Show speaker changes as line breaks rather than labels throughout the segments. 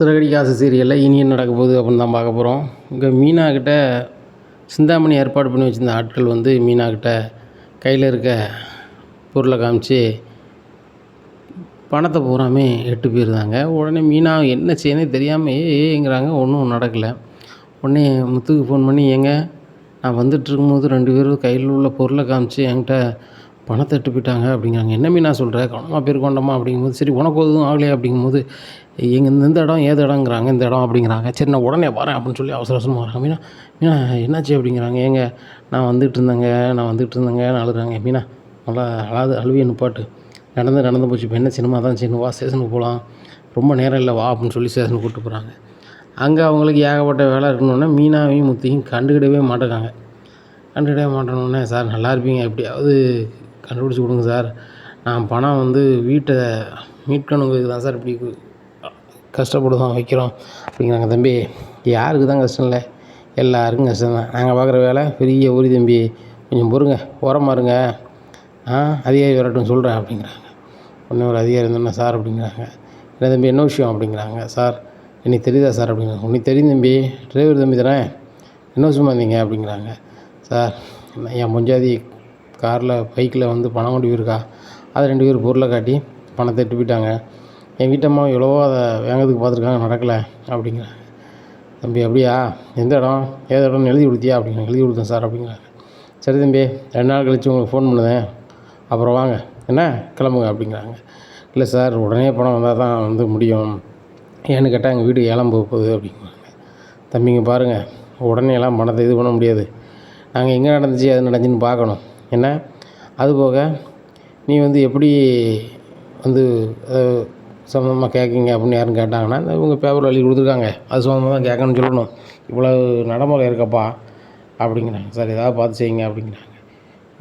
சிறகடி காசு சீரியலில் இனி என்ன நடக்க போகுது அப்படின்னு தான் பார்க்க போகிறோம். இங்கே மீனா கிட்ட சிந்தாமணி ஏற்பாடு பண்ணி வச்சுருந்த ஆட்கள் வந்து மீனா கிட்ட கையில் இருக்க பொருளை காமிச்சு பணத்தை பூராமே எட்டு போயிருந்தாங்க. உடனே மீனா என்ன செய்யணும் தெரியாமல் ஏங்கிறாங்க. ஒன்றும் நடக்கலை. உடனே முத்துக்கு ஃபோன் பண்ணி, ஏங்க நான் வந்துட்டு இருக்கும்போது 2 பேரும் கையில் உள்ள பொருளை காமிச்சு என்கிட்ட பணத்தை எட்டு போயிட்டாங்க அப்படிங்கிறாங்க. என்ன மீனா சொல்கிற, கவனமாக போயிருக்கோண்டமா அப்படிங்கும்போது, சரி உனக்கு எதுவும் ஆகலையே அப்படிங்கும்போது, இந்த இடம் ஏது இடங்கிறாங்க, இந்த இடம் அப்படிங்கிறாங்க. சரி நான் உடனே வரேன் அப்படின்னு சொல்லி அவசர அவசரமாக வராங்க. மீனா மீனா என்னாச்சு அப்படிங்கிறாங்க. ஏங்க நான் வந்துட்டு இருந்தேங்கன்னு அழுகுறாங்க. மீனா நல்லா அழுவிய நிப்பாட்டு, நடந்து போச்சு, இப்போ என்ன சினிமா தான் செய்யணும், வா ஸ்டேஷனுக்கு போகலாம், ரொம்ப நேரம் இல்லை வா அப்படின்னு சொல்லி ஸ்டேஷனுக்கு கூப்பிட்டு போகிறாங்க. அங்கே அவங்களுக்கு ஏகப்பட்ட வேலை இருக்கணுன்னே மீனாவையும் முத்தையும் கண்டுக்கிடவே மாட்டேங்காங்க. மாட்டேனோடனே, சார் நல்லா இருப்பீங்க, எப்படியாவது கண்டுபிடிச்சி கொடுங்க சார், நான் பணம் வந்து வீட்டை மீட்கணுங்கிறதுக்கு தான் சார் இப்படி கஷ்டப்படுதான் வைக்கிறோம் அப்படிங்கிறாங்க. தம்பி யாருக்கு தான் கஷ்டம் இல்லை, எல்லாருக்கும் கஷ்டம் தான். நாங்கள் பார்க்குற வேலை பெரிய ஊரி தம்பி, கொஞ்சம் பொறுங்க, ஓரமாக இருங்க, அதிகாரி வரட்டும் சொல்கிறேன் அப்படிங்கிறாங்க. உடனே ஒரு அதிகாரி இருந்தோன்னா, சார் அப்படிங்கிறாங்க. என்ன தம்பி என்ன விஷயம் அப்படிங்கிறாங்க. சார் இன்னைக்கு தெரியுதா சார் அப்படிங்கிறாங்க. உன்னைக்கு தெரியும் தம்பி, டிரைவர் தம்பி தானே, என்ன விஷயமா இருந்தீங்க அப்படிங்கிறாங்க. சார் என் பொஞ்சாதி காரில் பைக்கில் வந்து பணம் கொண்டு போயிருக்கா, அதை 2 பேர் பொருளை காட்டி பணத்தை எட்டு போயிட்டாங்க. என் வீட்டம்மா எவ்வளவோ அதை வாங்கிறதுக்கு பார்த்துருக்காங்க, நடக்கலை அப்படிங்கிறாங்க. தம்பி அப்படியா, எந்த இடம் ஏதோ இடம்னு எழுதி கொடுத்தியா அப்படிங்கிறாங்க. எழுதி கொடுத்தேன் சார் அப்படிங்கிறாங்க. சரி தம்பி 2 நாள் கழித்து உங்களுக்கு ஃபோன் பண்ணுதேன், அப்புறம் வாங்க என்ன கிளம்புங்க அப்படிங்கிறாங்க. இல்லை சார் உடனே பணம் வந்தால் தான் வந்து முடியும், ஏன்னு கேட்டால் எங்கள் வீடு ஏலம் போக போகுது அப்படிங்கிறாங்க. தம்பிங்க பாருங்கள், உடனே எல்லாம் பணத்தை இது பண்ண முடியாது, நாங்கள் எங்கே நடந்துச்சு அது நடந்துச்சுன்னு பார்க்கணும் என்ன. அதுபோக நீ வந்து எப்படி வந்து சம்மந்தமாக கேட்குங்க அப்படின்னு யாரும் கேட்டாங்கன்னா, இவங்க பேப்பர் எழுதி கொடுத்துருக்காங்க, அது சம்மந்தமாக தான் கேட்கணும்னு சொல்லணும், இவ்வளோ நடைமுறை இருக்கப்பா அப்படிங்கிறாங்க. சார் ஏதாவது பார்த்து செய்யுங்க அப்படிங்கிறாங்க.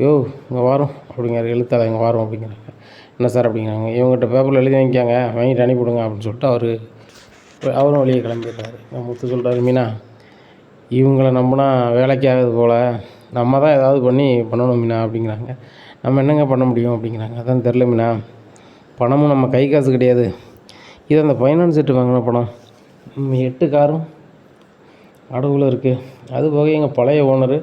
யோ இங்கே வரோம் அப்படிங்கிறாரு எழுத்தாளர், இங்கே வரோம் அப்படிங்கிறாங்க. என்ன சார் அப்படிங்கிறாங்க. இவங்ககிட்ட பேப்பரில் எழுதி வாங்கிக்காங்க, வாங்கிட்டு அனுப்பிவிடுங்க அப்படின்னு சொல்லிட்டு அவரும் வெளியே கிளம்பிடுறாரு. முத்து சொல்கிறாரு, மீனா இவங்களை நம்பினா வேலைக்கு ஆகுது போல், நம்ம தான் ஏதாவது பண்ணணும் மீனா அப்படிங்கிறாங்க. நம்ம என்னங்க பண்ண முடியும் அப்படிங்கிறாங்க. அதான் தெரில மீனா, பணமும் நம்ம கை காசு கிடையாது, இது அந்த ஃபைனான்ஸ் செட்டு வாங்கின பணம், 8 காரும் அடகுல இருக்குது. அதுபோக எங்கள் பழைய ஓனரு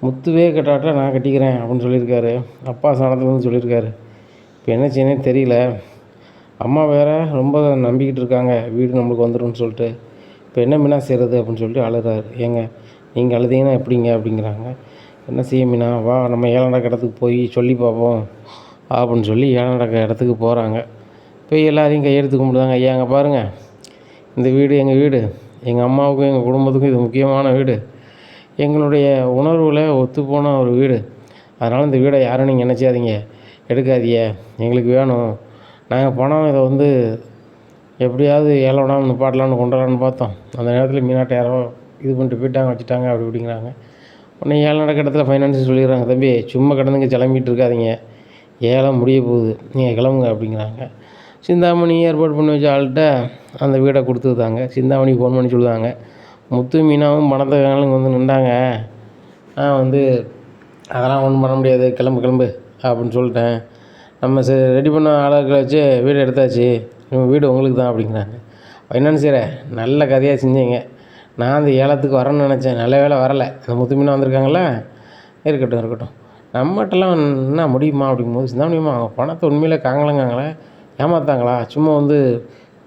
முத்துவே கட்டாட்ட நான் கட்டிக்கிறேன் அப்படின்னு சொல்லியிருக்காரு, அப்பா சாணத்துலேருந்து சொல்லியிருக்காரு. இப்போ என்ன செய்யணும்னே தெரியல, அம்மா வேறு ரொம்ப நம்பிக்கிட்டு இருக்காங்க வீடு நம்மளுக்கு வந்துடும்னு சொல்லிட்டு, இப்போ என்ன மீனா செய்கிறது அப்படின்னு சொல்லிட்டு அழுகிறாரு. ஏங்க நீங்கள் அழுதீங்கன்னா எப்படிங்க அப்படிங்கிறாங்க. என்ன செய்ய மீனா, வா நம்ம ஏலம் நடக்கிற இடத்துக்கு போய் சொல்லி பார்ப்போம் அப்படின்னு சொல்லி ஏலம் நடக்கிற இடத்துக்கு போகிறாங்க. போய் எல்லாரையும் கையெடுத்து கும்பிடுதாங்க. ஐயா அங்கே பாருங்கள், இந்த வீடு எங்கள் வீடு, எங்கள் அம்மாவுக்கும் எங்கள் குடும்பத்துக்கும் இது முக்கியமான வீடு, எங்களுடைய உணர்வில் ஒத்துப்போன ஒரு வீடு, அதனால் இந்த வீடை யாரும் நீங்கள் நினச்சாதீங்க, எடுக்காதீங்க, எங்களுக்கு வேணும், நாங்கள் பணம் இதை வந்து எப்படியாவது ஏலம் விடாமல் நிப்பாட்டலான்னு கொண்டுலான்னு பார்த்தோம், அந்த நேரத்தில் மீனாட்டை யாரோ இது பண்ணிட்டு போயிட்டாங்க, வச்சுட்டாங்க அப்படி இப்படிங்கிறாங்க. உடனே ஏலம் நடக்கிற இடத்துல ஃபைனான்ஸ் சொல்லிடுறாங்க. தம்பி சும்மா கிடந்துங்க கிளம்பிட்டு இருக்காதிங்க, ஏலம் முடிய போகுது, நீங்கள் கிளம்புங்க அப்படிங்கிறாங்க. சிந்தாமணி ஏற்பாடு பண்ணி வச்ச ஆள்கிட்ட அந்த வீடை கொடுத்துருந்தாங்க. சிந்தாமணி ஃபோன் பண்ணி சொல்லுவாங்க, முத்து மீனாவும் பணத்தை வேணாலும் வந்து நின்றாங்க, நான் வந்து அதெல்லாம் ஒன்றும் பண்ண முடியாது, கிளம்பு அப்படின்னு சொல்லிட்டேன், நம்ம ரெடி பண்ண ஆளுகளை வச்சு வீடு எடுத்தாச்சு, வீடு உங்களுக்கு தான் அப்படிங்கிறாங்க. ஃபைனான்சியரை நல்ல கதையாக செஞ்சீங்க, நான் அந்த ஏலத்துக்கு வரேன்னு நினச்சேன், நல்ல வேலை வரலை, அந்த முத்து மீனா வந்திருக்காங்களா, இருக்கட்டும், நம்மகிட்டலாம் என்ன முடியுமா அப்படிங்கும்போது, சிந்தாமணியம்மா அவங்க பணத்தை உண்மையிலே காங்கலங்காங்களே, ஏமாத்தாங்களா, சும்மா வந்து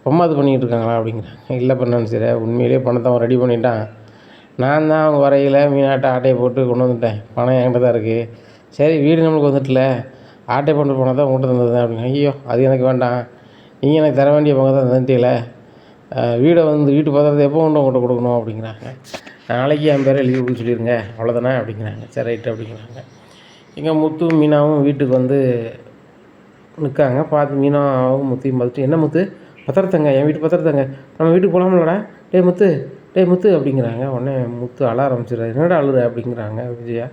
பொம்மாது பண்ணிக்கிட்டு இருக்காங்களா அப்படிங்கிறாங்க. இல்லை ஃபைனான்சியரை, உண்மையிலேயே பணத்தை அவன் ரெடி பண்ணிட்டான், நான் தான் அவங்க வரையில் மீனாட்டை ஆட்டையை போட்டு கொண்டு வந்துட்டேன், பணம் என்கிட்ட தான் இருக்குது, சரி வீடு நம்மளுக்கு வந்துட்டுல, ஆட்டை பண்ணுற பணம் தான் உங்கள்கிட்ட தந்தது அப்படிங்க. ஐயோ அது எனக்கு வேண்டாம், நீங்கள் எனக்கு தர வேண்டிய பணம் தான் தந்துட்டீங்கள, வீடை வந்து வீட்டு பத்திரத்தை எப்போ உங்கள்கிட்ட கொடுக்கணும் அப்படிங்கிறாங்க. நாளைக்கு என் பேரை எழுதி கொடுக்க சொல்லிடுங்க அவ்வளோதானே அப்படிங்கிறாங்க. சரி ரைட்டு அப்படிங்கிறாங்க. எங்கள் முத்து மீனாவும் வீட்டுக்கு வந்து நிற்காங்க. பார்த்து மீனாவும் முத்தையும் பார்த்துட்டு, என்ன முத்து பத்திரத்தங்க, என் வீட்டு பத்திரத்தங்க, நம்ம வீட்டுக்கு போகலாம்லடா, டேய் முத்து அப்படிங்கிறாங்க. உடனே முத்து அழ ஆரம்பிச்சிடுறாரு. என்னடா அழுற அப்படிங்கிறாங்க விஜயா.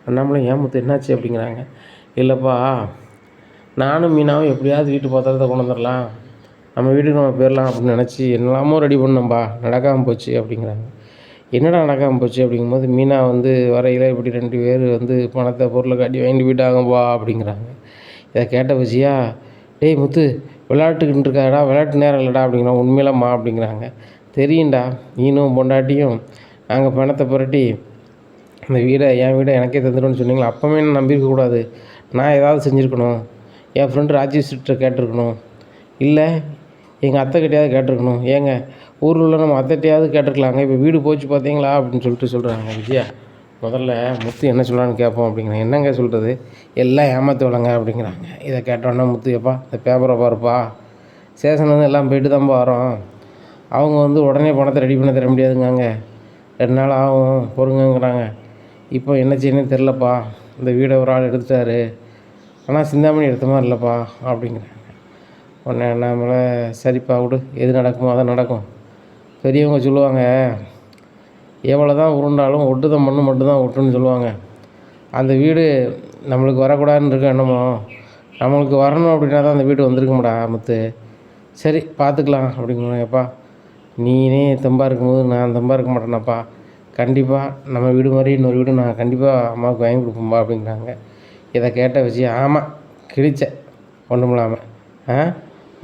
அண்ணாமலை ஏன் முத்து என்னாச்சு அப்படிங்கிறாங்க. இல்லைப்பா, நானும் மீனாவும் எப்படியாவது வீட்டு பத்திரத்தை கொண்டு வந்துடலாம், நம்ம வீட்டுக்கு நம்ம போயிடலாம் அப்படின்னு நினச்சி என்னெல்லாமோ ரெடி பண்ணோம்பா, நடக்காமல் போச்சு அப்படிங்கிறாங்க. என்னடா நடக்காமல் போச்சு அப்படிங்கும்போது, மீனா வந்து வரையில் இப்படி 2 பேர் வந்து பணத்தை பொருளை காட்டி வாங்கிட்டு போயிட்டாங்கப்பா அப்படிங்கிறாங்க. இதை கேட்ட விஜயா, டேய் முத்து விளையாட்டுக்கிட்டு இருக்காடா, விளையாட்டு நேரம் இல்லைடா அப்படிங்கிறான். உண்மையிலம்மா அப்படிங்கிறாங்க. தெரியும்டா, நீனும் பொண்டாட்டியும் நாங்கள் பணத்தை புரட்டி அந்த வீடை என் வீடை எனக்கே தந்துடுன்னு சொன்னீங்களா, அப்போவே நான் நம்பியிருக்கக்கூடாது. நான் ஏதாவது செஞ்சுருக்கணும். என் ஃப்ரெண்டு ராஜேஷ்கிட்ட கேட்டிருக்கணும், இல்லை எங்கள் அத்தைக்கிட்டையாவது கேட்டிருக்கணும். ஏங்க ஊரில் உள்ள நம்ம அத்தைகிட்டையாவது கேட்டிருக்கலாங்க. இப்போ வீடு போச்சு பார்த்தீங்களா அப்படின்னு சொல்கிறாங்க. விஜயா முதல்ல முத்து என்ன சொல்கிறான்னு கேட்போம் அப்படிங்கிறாங்க. என்னங்க சொல்கிறது, எல்லாம் ஏமாற்றி வளங்க அப்படிங்கிறாங்க. இதை கேட்டோன்னா முத்து, எப்பா இந்த பேப்பரை பாருப்பா, ஸ்டேஷன்லேருந்து எல்லாம் போயிட்டு தான்ப்பா வரோம். அவங்க உடனே பணத்தை ரெடி பண்ண தர முடியாதுங்க, 2 நாள் ஆகும் பொறுங்கங்கிறாங்க. இப்போ என்ன செய்யணும்னு தெரிலப்பா, இந்த வீடை ஒரு ஆள் எடுத்துட்டாரு, ஆனால் சிந்தாமணி எடுத்த மாதிரி இல்லைப்பா அப்படிங்கிறாங்க. உடனே நம்மளை சரிப்பா விடு, எது நடக்குமோ அதான் நடக்கும். பெரியவங்க சொல்லுவாங்க, எவ்வளோ தான் உருண்டாலும் ஒட்டுதான் மண்ணு மட்டும்தான் ஒட்டுன்னு சொல்லுவாங்க. அந்த வீடு நம்மளுக்கு வரக்கூடாதுன்னு இருக்க என்னமோ, நம்மளுக்கு வரணும் அப்படின்னா தான் அந்த வீடு வந்திருக்கும்டா முத்து. சரி பார்த்துக்கலாம் அப்படிங்கிறாங்க. எப்பா நீனே தெம்பாக இருக்கும்போது நான் தெம்பாக இருக்க மாட்டேனாப்பா, கண்டிப்பாக நம்ம வீடு மாதிரி இன்னொரு வீடு நான் கண்டிப்பாக அம்மாவுக்கு வாங்கி கொடுப்போம்பா அப்படிங்கிறாங்க. இதை கேட்ட விஷயம், ஆமாம் கிழிச்ச ஒன்றும் இல்லாமல்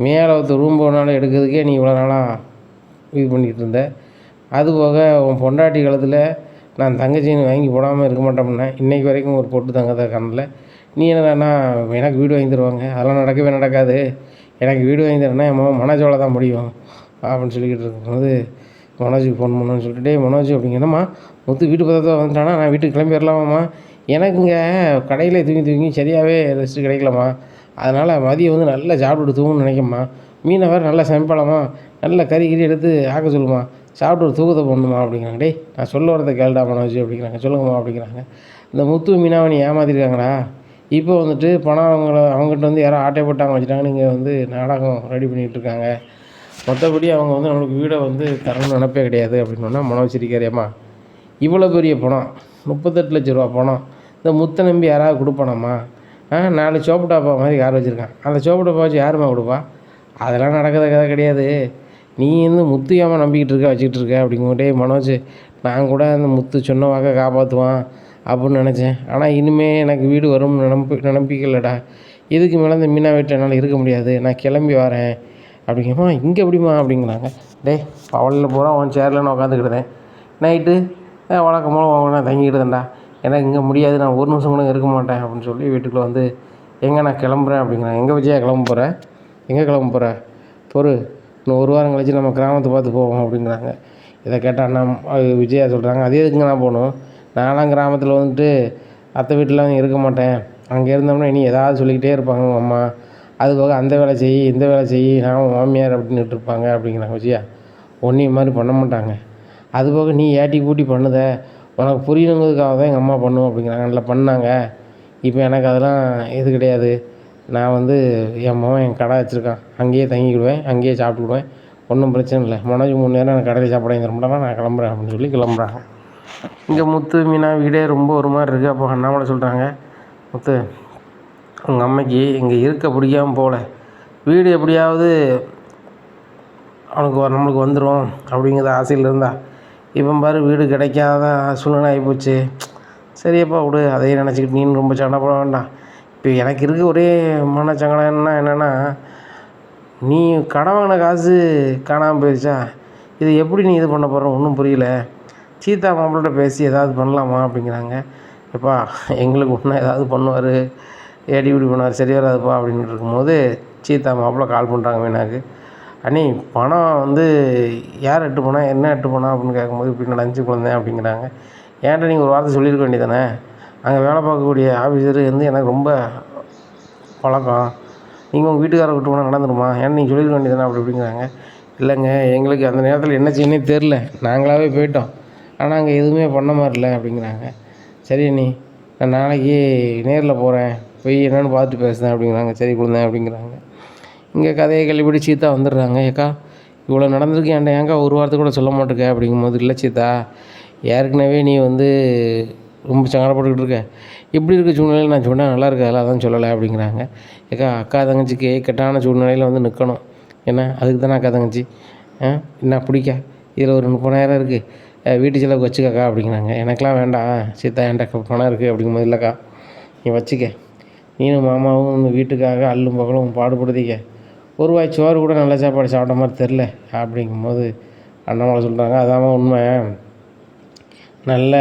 மேலே ரூம் போனாலும் எடுக்கிறதுக்கே நீ இவ்வளோ நாளாக இது பண்ணிகிட்டு இருந்த. அதுபோக உன் பொண்டாட்டி காலத்தில் நான் தங்கச்சின்னு வாங்கி போடாமல் இருக்க மாட்டோம்னா இன்றைக்கி வரைக்கும் ஒரு பொட்டு தங்கத கண்ணில். நீ என்னன்னா எனக்கு வீடு வாங்கி தருவாங்க, அதெல்லாம் நடக்கவே நடக்காது. எனக்கு வீடு வாங்கி தரேன்னா என் மனோஜோவில் தான் முடியும் அப்படின்னு சொல்லிக்கிட்டு இருக்கும்போது மனோஜுக்கு ஃபோன் பண்ணணும்னு சொல்லிட்டு, மனோஜ் அப்படிங்கம்மா முத்து வீட்டு பக்கத்தில் வந்துட்டானா, நான் வீட்டுக்கு கிளம்பி வரலாமாம்மா, எனக்கு இங்கே கடையில் தூங்கி சரியாகவே ரெஸ்ட்டு கிடைக்கலம்மா, அதனால் மதியம் நல்லா சாப்பிட்டு தூங்கணும்னு நினைக்கம்மா, மீனை வேறு நல்லா சமைப்பாலாமா, நல்லா கறி எடுத்து ஆக்க சொல்லுமா, சாப்பிட்டு ஒரு தூக்கத்தை போடணுமா அப்படிங்கிறாங்க. டேய் நான் சொல்ல வரதை கேளுடா மனோஜ் அப்படிங்கிறாங்க. சொல்லுங்கம்மா அப்படிங்கிறாங்க. இந்த முத்து மீனாவை நீ ஏமாற்றிருக்காங்கடா, இப்போ பணம் அவங்ககிட்ட யாரோ ஆட்டை போட்டாங்க வச்சுட்டாங்கன்னு இங்கே நாடகம் ரெடி பண்ணிகிட்டு இருக்காங்க. மற்றபடி அவங்க நம்மளுக்கு வீடை தரணும்னு நினைப்பே கிடையாது அப்படின்னோன்னா மனோஜ் சிரிக்காரியாம்மா, இவ்வளோ பெரிய பணம் 38 லட்ச ரூபா பணம் இந்த முத்தை நம்பி யாராவது கொடுப்பானாம்மா? 4 சோப்பு டாப்பா மாதிரி யார் வச்சுருக்கான், அந்த சோப்பு டாப்பா வச்சு யாரும்மா கொடுப்பா? அதெல்லாம் நடக்கிற கதை கிடையாது. நீ முத்து ஏமா நம்பிக்கிட்டு இருக்க வச்சுக்கிட்டு இருக்க அப்படிங்கும்போதே மனோஜ், நான் கூட அந்த முத்து சொன்ன வாக்க காப்பாற்றுவான் அப்படின்னு நினச்சேன். ஆனால் இனிமேல் எனக்கு வீடு வரும்னு நம்பிக்கை இல்லைடா. இதுக்கு மேலே இந்த மீனா வீட்டில் என்னால் இருக்க முடியாது, நான் கிளம்பி வரேன் அப்படிங்கம்மா. இங்கே எப்படிம்மா அப்படிங்கிறாங்க. டேய் பவலில் பூரா உன் சேரில் நான் உட்காந்துக்கிட்டேன், நைட்டு வழக்கம் போல் உன் தங்கிக்கிட்டேன்டா, எனக்கு இங்கே முடியாது, நான் ஒரு நிமிஷம் கூட இருக்க மாட்டேன் அப்படின்னு சொல்லி வீட்டுக்குள்ளே எங்கே நான் கிளம்புறேன் அப்படிங்கிறாங்க. எங்கே விஜயா கிளம்ப போகிறேன், எங்கே கிளம்ப போகிற பொறு, இன்னும் 1 வாரம் கழிச்சு நம்ம கிராமத்தை பார்த்து போவோம் அப்படிங்கிறாங்க. இதை கேட்டால் விஜயா சொல்கிறாங்க, அதே எதுக்குங்க நான் போகணும், நான்லாம் கிராமத்தில் அத்தை வீட்டிலாம் இருக்க மாட்டேன், அங்கே இருந்தோம்னா இனி ஏதாவது சொல்லிக்கிட்டே இருப்பாங்க உங்கள் அம்மா, அதுபோக அந்த வேலை செய் இந்த வேலை செய் நான் மாமியார் அப்படின்னுட்டு இருப்பாங்க அப்படிங்கிறாங்க. விஜயா ஒன்றையும் மாதிரி பண்ண மாட்டாங்க, அதுபோக நீ ஏட்டி கூட்டி பண்ணுத, உனக்கு புரியணுங்கிறதுக்காக தான் எங்கள் அம்மா பண்ணுவோம் அப்படிங்கிறாங்க. நல்லா பண்ணாங்க, இப்போ எனக்கு அதெல்லாம் இது கிடையாது, நான் என் மகன் என் கடை வச்சுருக்கான், அங்கேயே தங்கிக்கிடுவேன், அங்கேயே சாப்பிட்டுக்கிடுவேன், ஒன்றும் பிரச்சனை இல்லை, மனோஜ் 3 நேரம் எனக்கு கடையில் சாப்பிட வாங்கி தர மாட்டேன், நான் கிளம்புறேன் அப்படின்னு சொல்லி கிளம்புறாங்க. இங்கே முத்து மீனா வீடே ரொம்ப ஒரு மாதிரி இருக்குது. அப்போ அண்ணாமலை சொல்கிறாங்க, முத்து உங்கள் அம்மைக்கு இங்கே இருக்க பிடிக்காமல் போகல, வீடு எப்படியாவது அவனுக்கு நம்மளுக்கு வந்துடும் அப்படிங்கிற ஆசையில் இருந்தா, இப்போ பாரு வீடு கிடைக்காத சூழ்நிலை ஆகிப்போச்சு. சரியப்பா விடு, அதையே நினச்சிக்கிட்டு நீன்னு ரொம்ப சண்டை போட வேண்டாம். இப்போ எனக்கு இருக்க ஒரே மனச்சங்கடம்னா என்னென்னா, நீ கடன் வாங்கின காசு காணாமல் போயிடுச்சா, இது எப்படி நீ இது பண்ண போகிற ஒன்றும் புரியல, சீதா மாப்பிள்கிட்ட பேசி ஏதாவது பண்ணலாமா அப்படிங்கிறாங்க. எப்பா எங்களுக்கு ஒன்றா ஏதாவது பண்ணுவார், ஏடி இப்படி பண்ணுவார், சரி வராதுப்பா அப்படின்னு இருக்கும்போது சீதா மாப்பிள்ளை கால் பண்ணுறாங்க மீனாக்கு. அண்ணி பணம் யார் எட்டு போனா என்ன எட்டு போனா அப்படின்னு கேட்கும்போது இப்படி நடந்துச்சு குழந்தை அப்படிங்கிறாங்க. ஏன்ட்ட நீங்கள் ஒரு வார்த்தை சொல்லியிருக்க வேண்டியதானே, அங்கே வேலை பார்க்கக்கூடிய ஆஃபீஸரு எனக்கு ரொம்ப பழக்கம், நீங்கள் உங்கள் வீட்டுக்காரரை விட்டு போனால் நடந்துடுமா, ஏன்னா நீங்கள் சொல்லியிருக்க வேண்டியதானே அப்படி அப்படிங்கிறாங்க. இல்லைங்க எங்களுக்கு அந்த நேரத்தில் என்ன செய்யணுன்னே தெரில, நாங்களாகவே போயிட்டோம், ஆனால் அங்கே எதுவுமே பண்ண மாதிரி இல்லை அப்படிங்கிறாங்க. சரி அண்ணி நான் நாளைக்கு நேரில் போகிறேன், போய் என்னென்னு பார்த்துட்டு பேசுகிறேன் அப்படிங்கிறாங்க. சரி குழந்தை அப்படிங்கிறாங்க. இங்கே கதையை கழிப்படி சீதா வந்துடுறாங்க. ஏக்கா இவ்வளோ நடந்திருக்கு, ஏன்டா ஏங்கா ஒரு வாரத்தை கூட சொல்ல மாட்டேங்க அப்படிங்கும்போது, இல்லை சீதா ஏற்கனவே நீ ரொம்ப சங்கடப்பட்டுக்கிட்டு இருக்க, இப்படி இருக்க சூழ்நிலையில் நான் சொன்னால் நல்லா இருக்காது, அதான் சொல்லலை அப்படிங்கிறாங்க. ஏக்கா அக்கா தங்கச்சிக்கு கெட்டான சூழ்நிலையில் நிற்கணும், ஏன்னா அதுக்கு தானே அக்கா தங்கச்சி, என்ன பிடிக்க இதில் ஒரு 30,000 இருக்குது, வீட்டு செலவுக்கு வச்சுக்கக்கா அப்படிங்கிறாங்க. எனக்கெலாம் வேண்டாம் சீதா, என்கிட்ட பணம் இருக்குது அப்படிங்கும்போது, இல்லைக்கா நீ வச்சுக்க, நீனும் மாமாவும் வீட்டுக்காக அல்லும் பகலும் பாடுபடுத்திக்க, ஒரு வாய் சோறு கூட நல்ல சாப்பாடு சாப்பிட்ட மாதிரி தெரில அப்படிங்கும்போது அண்ணாமலை சொல்கிறாங்க, அதாம்மா உண்மை. நல்ல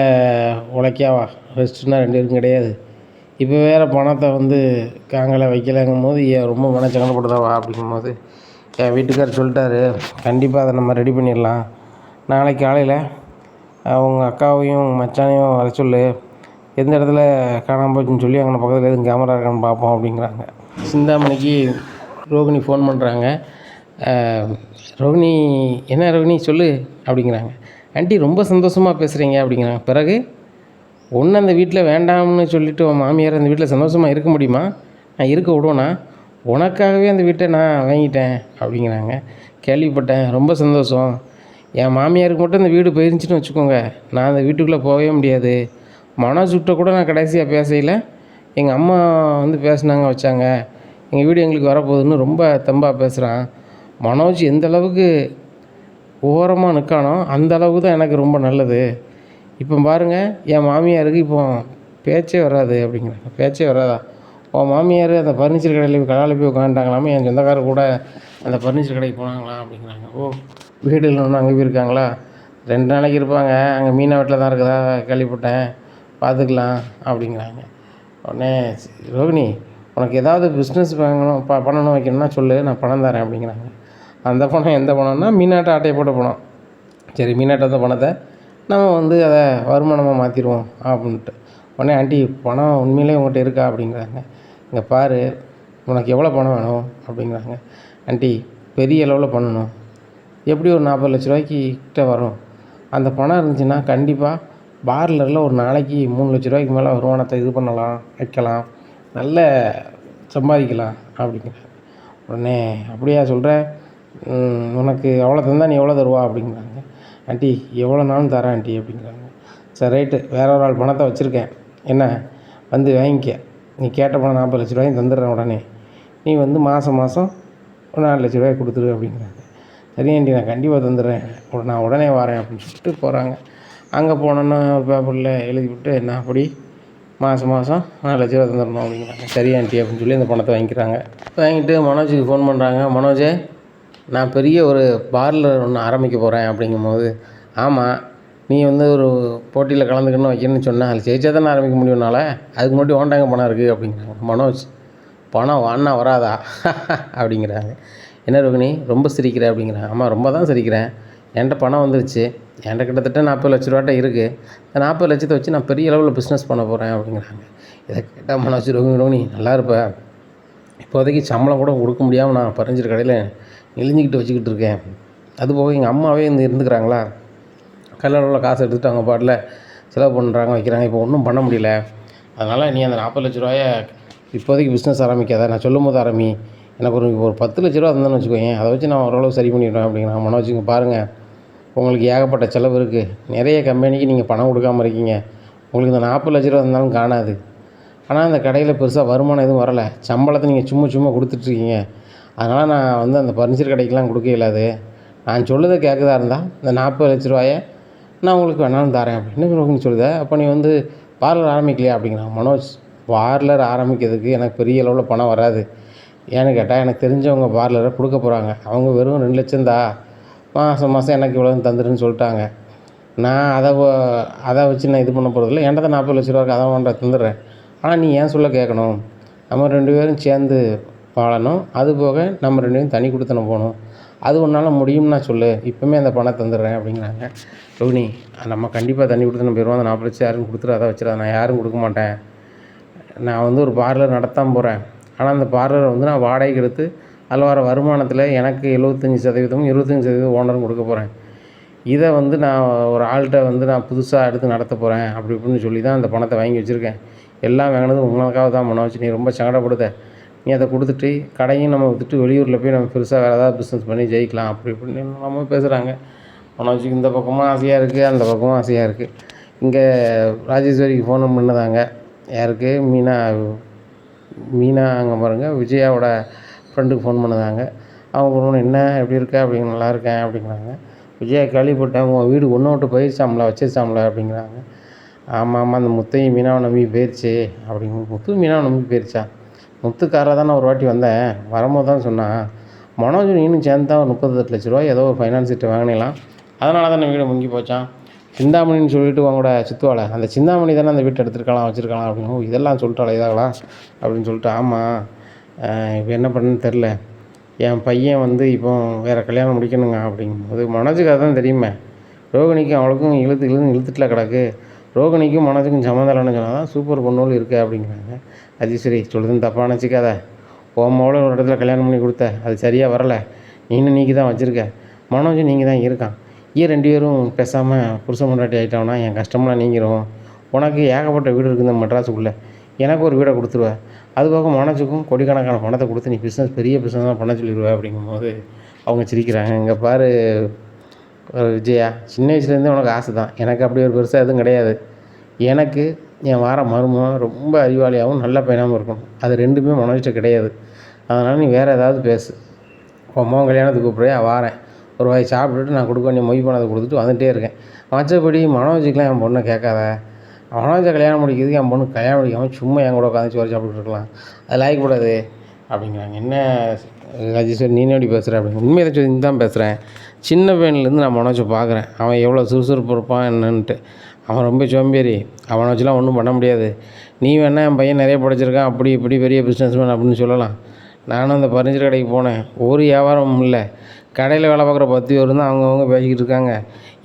உழைக்காவா ரெஸ்ட்டுன்னா 2 பேருக்கும் கிடையாது. இப்போ வேறு பணத்தை வந்து காங்கலை வைக்கலைங்கும்போது ரொம்ப சங்கடப்படுதாவா அப்படிங்கும்போது என் வீட்டுக்காரர் சொல்லிட்டாரு, கண்டிப்பாக அதை நம்ம ரெடி பண்ணிடலாம். நாளைக்கு காலையில் அவங்க அக்காவையும் மச்சானையும் வர சொல்லு, எந்த இடத்துல காணாமல் போச்சுன்னு சொல்லி அங்கே பக்கத்தில் எதுவும் கேமரா இருக்கான்னு பார்ப்போம் அப்படிங்கிறாங்க. சிந்தாமணிக்கு ரோகிணி ஃபோன் பண்ணுறாங்க. ரோகிணி, என்ன ரோகிணி சொல்லு அப்படிங்கிறாங்க. ஆண்டி ரொம்ப சந்தோஷமாக பேசுகிறீங்க அப்படிங்கிறாங்க. பிறகு ஒன்று அந்த வீட்டில் வேண்டாம்னு சொல்லிவிட்டு உன் மாமியார் அந்த வீட்டில் சந்தோஷமாக இருக்க முடியுமா? நான் இருக்க விடுவேனா? உனக்காகவே அந்த வீட்டை நான் வாங்கிட்டேன் அப்படிங்கிறாங்க. கேள்விப்பட்டேன், ரொம்ப சந்தோஷம். என் மாமியாருக்கு மட்டும் இந்த வீடு போயிருந்துச்சின்னு வச்சுக்கோங்க, நான் அந்த வீட்டுக்குள்ளே போகவே முடியாது. மனோஜ்கிட்ட கூட நான் கடைசியாக பேசையில் எங்கள் அம்மா வந்து பேசுனாங்க வச்சாங்க, எங்கள் வீடு எங்களுக்கு வரப்போகுதுன்னு ரொம்ப தெம்பாக பேசுகிறான். மனோஜ் எந்த அளவுக்கு ஓரமாக நிற்கானோ அந்த அளவுக்கு தான் எனக்கு ரொம்ப நல்லது. இப்போ பாருங்கள், என் மாமியாருக்கு இப்போ பேச்சே வராது அப்படிங்கிறாங்க. பேச்சே வராதா? உன் மாமியார் அந்த ஃபர்னிச்சர் கடையில் கடையில் போய் உட்காந்துட்டாங்களாமே, என் சொந்தக்காரர் கூட அந்த ஃபர்னிச்சர் கடைக்கு போனாங்களா அப்படிங்கிறாங்க. ஓ, வீடு இல்லைன்னு அங்கே போயிருக்காங்களா? 2 நாளைக்கு இருப்பாங்க, அங்கே மீனா வீட்டில் தான் இருக்குதா கேள்விப்பட்டேன், பார்த்துக்கலாம் அப்படிங்கிறாங்க. உடனே ரோகிணி, உனக்கு ஏதாவது பிஸ்னஸ் வாங்கணும் பண்ணணும் வைக்கணும்னா சொல்லு, நான் பணம் தரேன் அப்படிங்கிறாங்க. அந்த பணம் எந்த பணம்னா மீனாட்ட ஆட்டையை போட்ட பணம். சரி, மீனாட்ட வந்த பணத்தை நம்ம வந்து அதை வருமானமாக மாற்றிடுவோம் அப்படின்ட்டு. உடனே ஆண்டி, பணம் உண்மையிலே உங்கள்கிட்ட இருக்கா அப்படிங்கிறாங்க. இங்கே பாரு, உனக்கு எவ்வளோ பணம் வேணும் அப்படிங்கிறாங்க. ஆண்டி, பெரிய அளவில் பண்ணணும், எப்படி ஒரு 40 லட்ச ரூபாய்க்கு கிட்ட வரும். அந்த பணம் இருந்துச்சுன்னா கண்டிப்பாக பார்லரில் ஒரு நாளைக்கு 3 லட்ச ரூபாய்க்கு மேலே வருமானத்தை இது பண்ணலாம், வைக்கலாம், நல்ல சம்பாதிக்கலாம் அப்படிங்கிறாங்க. உடனே அப்படியா சொல்கிற, உனக்கு எவ்வளோ தந்தால் நீ எவ்வளோ தருவா அப்படிங்கிறாங்க. ஆண்டி, எவ்வளோனாலும் தரேன் ஆண்டி அப்படிங்கிறாங்க. சரி ரைட்டு, வேற ஒரு ஆள் பணத்தை வச்சுருக்கேன், என்ன வந்து வாங்கிக்க, நீ கேட்ட பணம் 40 லட்ச ரூபாயும் தந்துடுறேன், உடனே நீ வந்து மாதம் ஒரு 4 லட்ச ரூபாய் கொடுத்துரு அப்படிங்கிறாங்க. சரி ஆண்டி, நான் கண்டிப்பாக தந்துடுறேன், நான் உடனே வரேன் அப்படின்னு சொல்லிட்டு போகிறாங்க. அங்கே போனோன்னா பேப்பரில் எழுதி விட்டு, என்ன அப்படி மாதம் 4 லட்ச ரூபா தந்துடணும் அப்படிங்கிறாங்க. சரி ஆண்டி அப்படின்னு சொல்லி அந்த பணத்தை வாங்கிக்கிறாங்க. வாங்கிட்டு மனோஜுக்கு ஃபோன் பண்ணுறாங்க. மனோஜே, நான் பெரிய ஒரு பார்லர் ஒன்று ஆரம்பிக்க போகிறேன் அப்படிங்கும்போது, ஆமாம், நீ வந்து ஒரு போட்டியில் கலந்துக்கணும் வைக்கணும்னு சொன்னால் அதில் ஜெயிச்சா தானே ஆரம்பிக்க முடியும்னால, அதுக்கு முன்னாடி ஓண்டாங்க பணம் இருக்குது அப்படிங்கிறாங்க. மனோஜ், பணம் வாங்கினா வராதா அப்படிங்கிறாங்க. என்ன ரோகிணி ரொம்ப சிரிக்கிற அப்படிங்கிறாங்க. ஆமாம், ரொம்ப தான் சிரிக்கிறேன். என்கிட்ட பணம் வந்துருச்சு, என்கிட்ட கிட்டத்தட்ட 40 லட்ச ரூபாட்ட இருக்குது. இந்த 40 லட்சத்தை வச்சு நான் பெரிய அளவில் பிஸ்னஸ் பண்ண போகிறேன் அப்படிங்கிறாங்க. இதை கேட்டால் மனோஜ், ரோகிணி நல்லா இருப்ப, இப்போதைக்கு சம்பளம் கூட கொடுக்க முடியாமல் நான் ஃபர்னிச்சர் கடையில் நெளிஞ்சிக்கிட்டு வச்சுக்கிட்டு இருக்கேன். அதுபோக எங்கள் அம்மாவே இருந்துக்கிறாங்களா, கையில் காசு எடுத்துகிட்டு அவங்க பாட்டில் செலவு பண்ணுறாங்க வைக்கிறாங்க, இப்போ ஒன்றும் பண்ண முடியல. அதனால் நீ அந்த 40 லட்ச ரூபாயை இப்போதைக்கு பிஸ்னஸ் ஆரம்பிக்காத, நான் சொல்லும் போது ஆரம்பி, எனக்கு ஒரு 10 லட்ச ரூபா இருந்தேன்னு வச்சுக்கோங்க, அதை வச்சு நான் ஓரளவு சரி பண்ணிவிடுவேன் அப்படிங்கிறாங்க. மனோஜுங்க பாருங்கள், உங்களுக்கு ஏகப்பட்ட செலவு இருக்குது, நிறைய கம்பெனிக்கு நீங்கள் பணம் கொடுக்காமல் இருக்கீங்க, உங்களுக்கு இந்த 40 லட்ச ரூபா இருந்தாலும் காணாது. ஆனால் அந்த கடையில் பெருசாக வருமானம் எதுவும் வரலை, சம்பளத்தை நீங்கள் சும்மா கொடுத்துட்ருக்கீங்க. அதனால் நான் வந்து அந்த ஃபர்னிச்சர் கடைக்கெலாம் கொடுக்க இயலாது. நான் சொல்லுறதை கேட்குறதா இருந்தால் இந்த 40 லட்ச ரூபாயை நான் உங்களுக்கு வேணாலும் தரேன் அப்படின்னு ரோகிணி சொல்லுதா. அப்போ நீ வந்து பார்லர் ஆரம்பிக்கலையா அப்படிங்கிறான் மனோஜ். பார்லர் ஆரம்பிக்கிறதுக்கு எனக்கு பெரிய அளவில் பணம் வராது. ஏன்னு கேட்டால், எனக்கு தெரிஞ்சவங்க பார்லரை கொடுக்க போகிறாங்க, அவங்க வெறும் 2 லட்சம் தான், மாதம் எனக்கு இவ்வளோன்னு தந்துடுன்னு சொல்லிட்டாங்க. நான் அதை வச்சு நான் இது பண்ண போகிறதில்ல, என்கிட்ட தான் 40 லட்ச ரூபாய்க்கு அதை வேண்ட தந்துடுறேன். ஆனால் நீ ஏன் சொல்ல கேட்கணும், நம்ம 2 பேரும் சேர்ந்து வாழணும், அதுபோக நம்ம 2 பேரும் தனி கொடுத்தனம் போகணும், அது உன்னால் முடியும்னா சொல்லு, இப்போவுமே அந்த பணம் தந்துடுறேன் அப்படிங்கிறாங்க. ரோகிணி, நம்ம கண்டிப்பாக தனி கொடுத்தனம் போயிடுவோம், அந்த 40 லட்சம் யாரும் கொடுத்துரு, அதை வச்சுருந்தா நான் யாரும் கொடுக்க மாட்டேன். நான் வந்து ஒரு பார்லர் நடத்தாமல் போகிறேன், ஆனால் அந்த பார்லரை வந்து நான் வாடகைக்கு எடுத்து அதில் வர வருமானத்தில் எனக்கு 75% 25% ஓனரும் கொடுக்க போகிறேன். இதை வந்து நான் ஒரு ஆள்கிட்ட வந்து நான் புதுசாக எடுத்து நடத்த போகிறேன் அப்படி இப்படின்னு சொல்லி தான் அந்த பணத்தை வாங்கி வச்சுருக்கேன். எல்லாம் வாங்கினது உங்களுக்காக தான் மனோஜ், நீ ரொம்ப சங்கடப்படுத, நீ அதை கொடுத்துட்டு கடையும் நம்ம விற்றுட்டு வெளியூரில் போய் நம்ம பெருசாக வேறு ஏதாவது பிஸ்னஸ் பண்ணி ஜெயிக்கலாம் அப்படி இப்படின்னு நம்ம பேசுகிறாங்க. மனோஜுக்கு இந்த பக்கமும் ஆசையாக இருக்குது, அந்த பக்கமும் ஆசையாக இருக்குது. இங்கே ராஜேஸ்வரிக்கு ஃபோன் பண்ணுதாங்க, யாருக்கு, மீனா அங்கே பாருங்கள், விஜயாவோட ஃப்ரெண்டுக்கு ஃபோன் பண்ணுதாங்க. அவங்க ஃபோன் என்ன எப்படி இருக்கா அப்படிங்க, நல்லா இருக்கேன் அப்படிங்கிறாங்க. விஜயா, கேள்விப்பட்டேன் உங்கள் வீடு ஒன்று விட்டு போயிடுச்சாம்ல, வச்சிருச்சாம்ல அப்படிங்கிறாங்க. ஆமாம், அந்த முத்தையும் மீனாவை நம்பி போயிடுச்சு அப்படிங்க. முத்து மீனாவை நம்பி போயிடுச்சா? முத்துக்காரில் தான் நான் ஒரு வாட்டி வந்தேன், வரும்போது தான் சொன்னான், மனோஜும் நீனும் சேர்ந்து தான் ஒரு 38,00,000 ஏதோ ஒரு ஃபைனான்ஸ்கிட்ட வாங்கினீங்களாம், அதனால தானே வீடு முங்கி போச்சாம். சிந்தாமணின்னு சொல்லிட்டு உங்களோட சித்துவாள அந்த சிந்தாமணி தானே அந்த வீட்டை எடுத்துருக்கலாம் வச்சுருக்கலாம் அப்படின்னு. இதெல்லாம் சொல்லிட்டாளா இதாங்களா அப்படின்னு சொல்லிட்டு. ஆமாம், இப்போ என்ன பண்ணுன்னு தெரில, என் பையன் வந்து இப்போ வேறு கல்யாணம் முடிக்கணுங்க அப்படிங்கும்போது மனோஜுக்கு அதான் தெரியுமே, ரோகிணிக்கும் அவளுக்கும் இழுத்துட்டுல கிடக்கு, ரோகிணிக்கும் மனோஜுக்கும் சம்மந்தம் இல்லைன்னு சொன்னால் தான் சூப்பர் பொண்ணு இருக்குது அப்படிங்கிறாங்க. அது சரி சொல்லுதுன்னு தப்பாக நினச்சிக்காத, உன் மகளை ஒரு இடத்துல கல்யாணம் பண்ணி கொடுத்த அது சரியாக வரலை, நீனும் நீக்கி தான் வச்சுருக்க, மனோஜும் நீங்கள் தான் இருக்கான், ஏன் 2 பேரும் பேசாமல் புருஷன் பொண்டாட்டி ஆகிட்டோம்னா என் கஷ்டமெல்லாம் நீங்கிரும், உனக்கு ஏகப்பட்ட வீடு இருக்குது இந்த மெட்ராஸுக்குள்ளே, எனக்கு ஒரு வீடை கொடுத்துருவேன், அது போக மனோஜுக்கும் கோடிக்கணக்கான பணத்தை கொடுத்து நீ பெரிய பிஸ்னஸ் பண்ண சொல்லிடுவேன் அப்படிங்கும்போது அவங்க சிரிக்கிறாங்க. இங்கே பாரு விஜயா, சின்ன வயசுலேருந்தே உனக்கு ஆசை தான், எனக்கு அப்படி ஒரு பெருசாக எதுவும் கிடையாது, எனக்கு என் வார மருமகன் ரொம்ப அறிவாளியாகவும் நல்ல பையனாகவும் இருக்கணும், அது 2மே மனோஜ்கிட்ட கிடையாது, அதனால் நீ வேறு ஏதாவது பேசு, உன் மகன் கல்யாணத்துக்கு கூப்பிட்றேன் வாரேன், ஒரு வாய் சாப்பிட்டுட்டு நான் கொடுக்க வேண்டிய மொய் பணத்தை கொடுத்துட்டு வந்துகிட்டே இருக்கேன், மற்றபடி மனோஜுக்கெலாம் என் பொண்ணை கேட்காத, மனோஜை கல்யாணம் முடிக்கிறதுக்கு என் பொண்ணு கல்யாணம் முடிக்காமல் சும்மா என் கூட உட்காந்து சோறு சாப்பிட்டுட்டு இருக்கலாம், அது லாய்க்கக்கூடாது அப்படிங்கிறாங்க. என்ன ராஜேஸ்வரி நீனே எப்படி பேசுகிற அப்படின்னு. உண்மையை சொல்லி தான் பேசுகிறேன், சின்ன பையன்லேருந்து நான் மனோஜை பார்க்குறேன், அவன் எவ்வளோ சுறுசுறுப்பு இருப்பான் என்னன்ட்டு, அவன் ரொம்ப சோம்பேறி, அவனை வச்சுலாம் ஒன்றும் பண்ண முடியாது, நீ வேணா என் பையன் நிறைய படிச்சிருக்கான் அப்படி இப்படி பெரிய பிஸ்னஸ்மேன் அப்படின்னு சொல்லலாம், நானும் அந்த பர்னிச்சர் கடைக்கு போனேன், ஒரு வியாபாரமும் இல்லை, கடையில் வேலை பார்க்குற 10 பேர் தான் அவங்கவுங்க பேசிக்கிட்டு இருக்காங்க,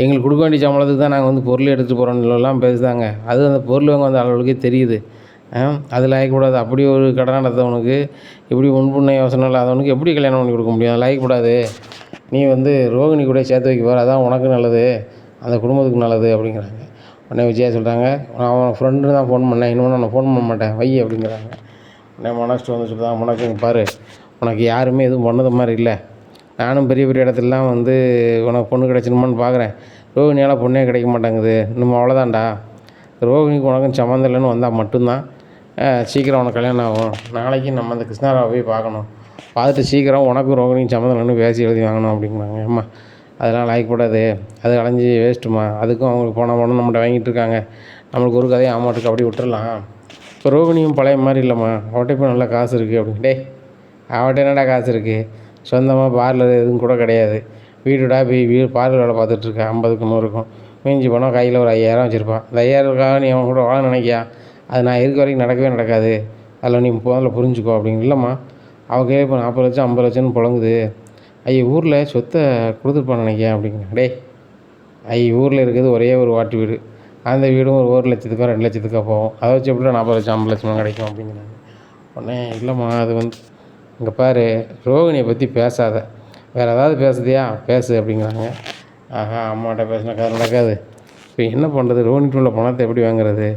எங்களுக்கு கொடுக்க வேண்டிய சம்பளத்துக்கு தான் நாங்கள் வந்து பொருள் எடுத்துகிட்டு போகிறோம்லாம் பேசுதாங்க, அது அந்த பொருள் வாங்க வந்த அளவுக்கே தெரியுது, அது லாயக்கூடாது, அப்படி ஒரு கடை நடத்தவனுக்கு இப்படி முன்புண்ண யோசனை இல்லாதவனுக்கு எப்படி கல்யாணம் பண்ணி கொடுக்க முடியும், அது லாயக்கூடாது, நீ வந்து ரோகிணி கூட சேர்த்து வைக்க போகிற, அதான் உனக்கு நல்லது, அந்த குடும்பத்துக்கு நல்லது அப்படிங்கிறாங்க. உடனே விஜயா சொல்கிறாங்க, அவன் ஃப்ரெண்டு தான் ஃபோன் பண்ணேன், இன்னொன்று நான் ஃபோன் பண்ண மாட்டேன் வை அப்படிங்கிறாங்க. உடனே மனோஜ்ட்டு வந்து சொல்லுறாங்க, உனக்கு பாரு உனக்கு யாருமே எதுவும் பண்ணது மாதிரி இல்லை, நானும் பெரிய பெரிய இடத்துலலாம் வந்து உனக்கு பொண்ணு கிடச்சிடுமான்னு பார்க்குறேன், ரோகிணியால் பொண்ணே கிடைக்க மாட்டேங்குது, இன்னும் அவ்வளோதான்டா, ரோகிணிக்கு உனக்கும் சம்மந்தம் இல்லைன்னு வந்தால் மட்டும்தான் சீக்கிரம் உனக்கு கல்யாணம் ஆகும், நாளைக்கு நம்ம அந்த கிருஷ்ணாராவை போய் பார்க்கணும், பார்த்துட்டு சீக்கிரம் உனக்கும் ரோகிணிக்கும் சம்மந்தம் இல்லைன்னு பேசி எழுதி வாங்கணும் அப்படிங்கிறாங்க. அம்மா அதெல்லாம் லாய்க்கப்படாது, அது அலைஞ்சி வேஸ்ட்டுமா, அதுக்கும் அவங்களுக்கு போன நம்மகிட்ட வாங்கிட்டு இருக்காங்க, நம்மளுக்கு ஒரு கதையை ஆமாட்டுக்கு அப்படி விட்டுறலாம், இப்போ ரோகிணியும் பழைய மாதிரி இல்லைம்மா, அவட்ட இப்போ நல்லா காசு இருக்குது அப்படின்னு. டே அவட்ட என்னடா காசு இருக்குது, சொந்தமாக பார்லர் எதுவும் கூட கிடையாது, வீடுடா போய் பார்லர் வேலை பார்த்துட்ருக்கேன், 50க்கு 100க்கும் மீஞ்சி போனால் கையில் ஒரு 5000 வச்சுருப்பான், அந்த 5000க்காக நீ அவன் கூட வாழ நினைக்கியா, அது நான் இருக்க வரைக்கும் நடக்கவே நடக்காது, அதில் நீ முதல்ல புரிஞ்சுக்கோ அப்படின்னு. இல்லைம்மா அவள் கையில் இப்போ 40 லட்சம் 50 லட்சம்னு புழங்குது, ஊரில் சொத்தை கொடுத்துருப்பான்னு நினைக்கிறேன் அப்படிங்கிறேன். டே ஊரில் இருக்கிறது ஒரே ஒரு வாட்டு வீடு, அந்த வீடும் ஒரு 1,00,000க்கோ 2,00,000க்கோ போகும், அதை வச்சு எப்படி 40 லட்சம் 50 லட்சமாக கிடைக்கும் அப்படிங்கிறாங்க. உடனே இல்லைம்மா அது வந்து இங்கே பாரு ரோகிணியை பற்றி பேசாத, வேறு ஏதாவது பேசுதியா பேசு அப்படிங்கிறாங்க. ஆஹா அம்மாட்ட பேசினா கதை நடக்காது, இப்போ என்ன பண்ணுறது, ரோகிணிட்டு உள்ள பணத்தை எப்படி வாங்குறது,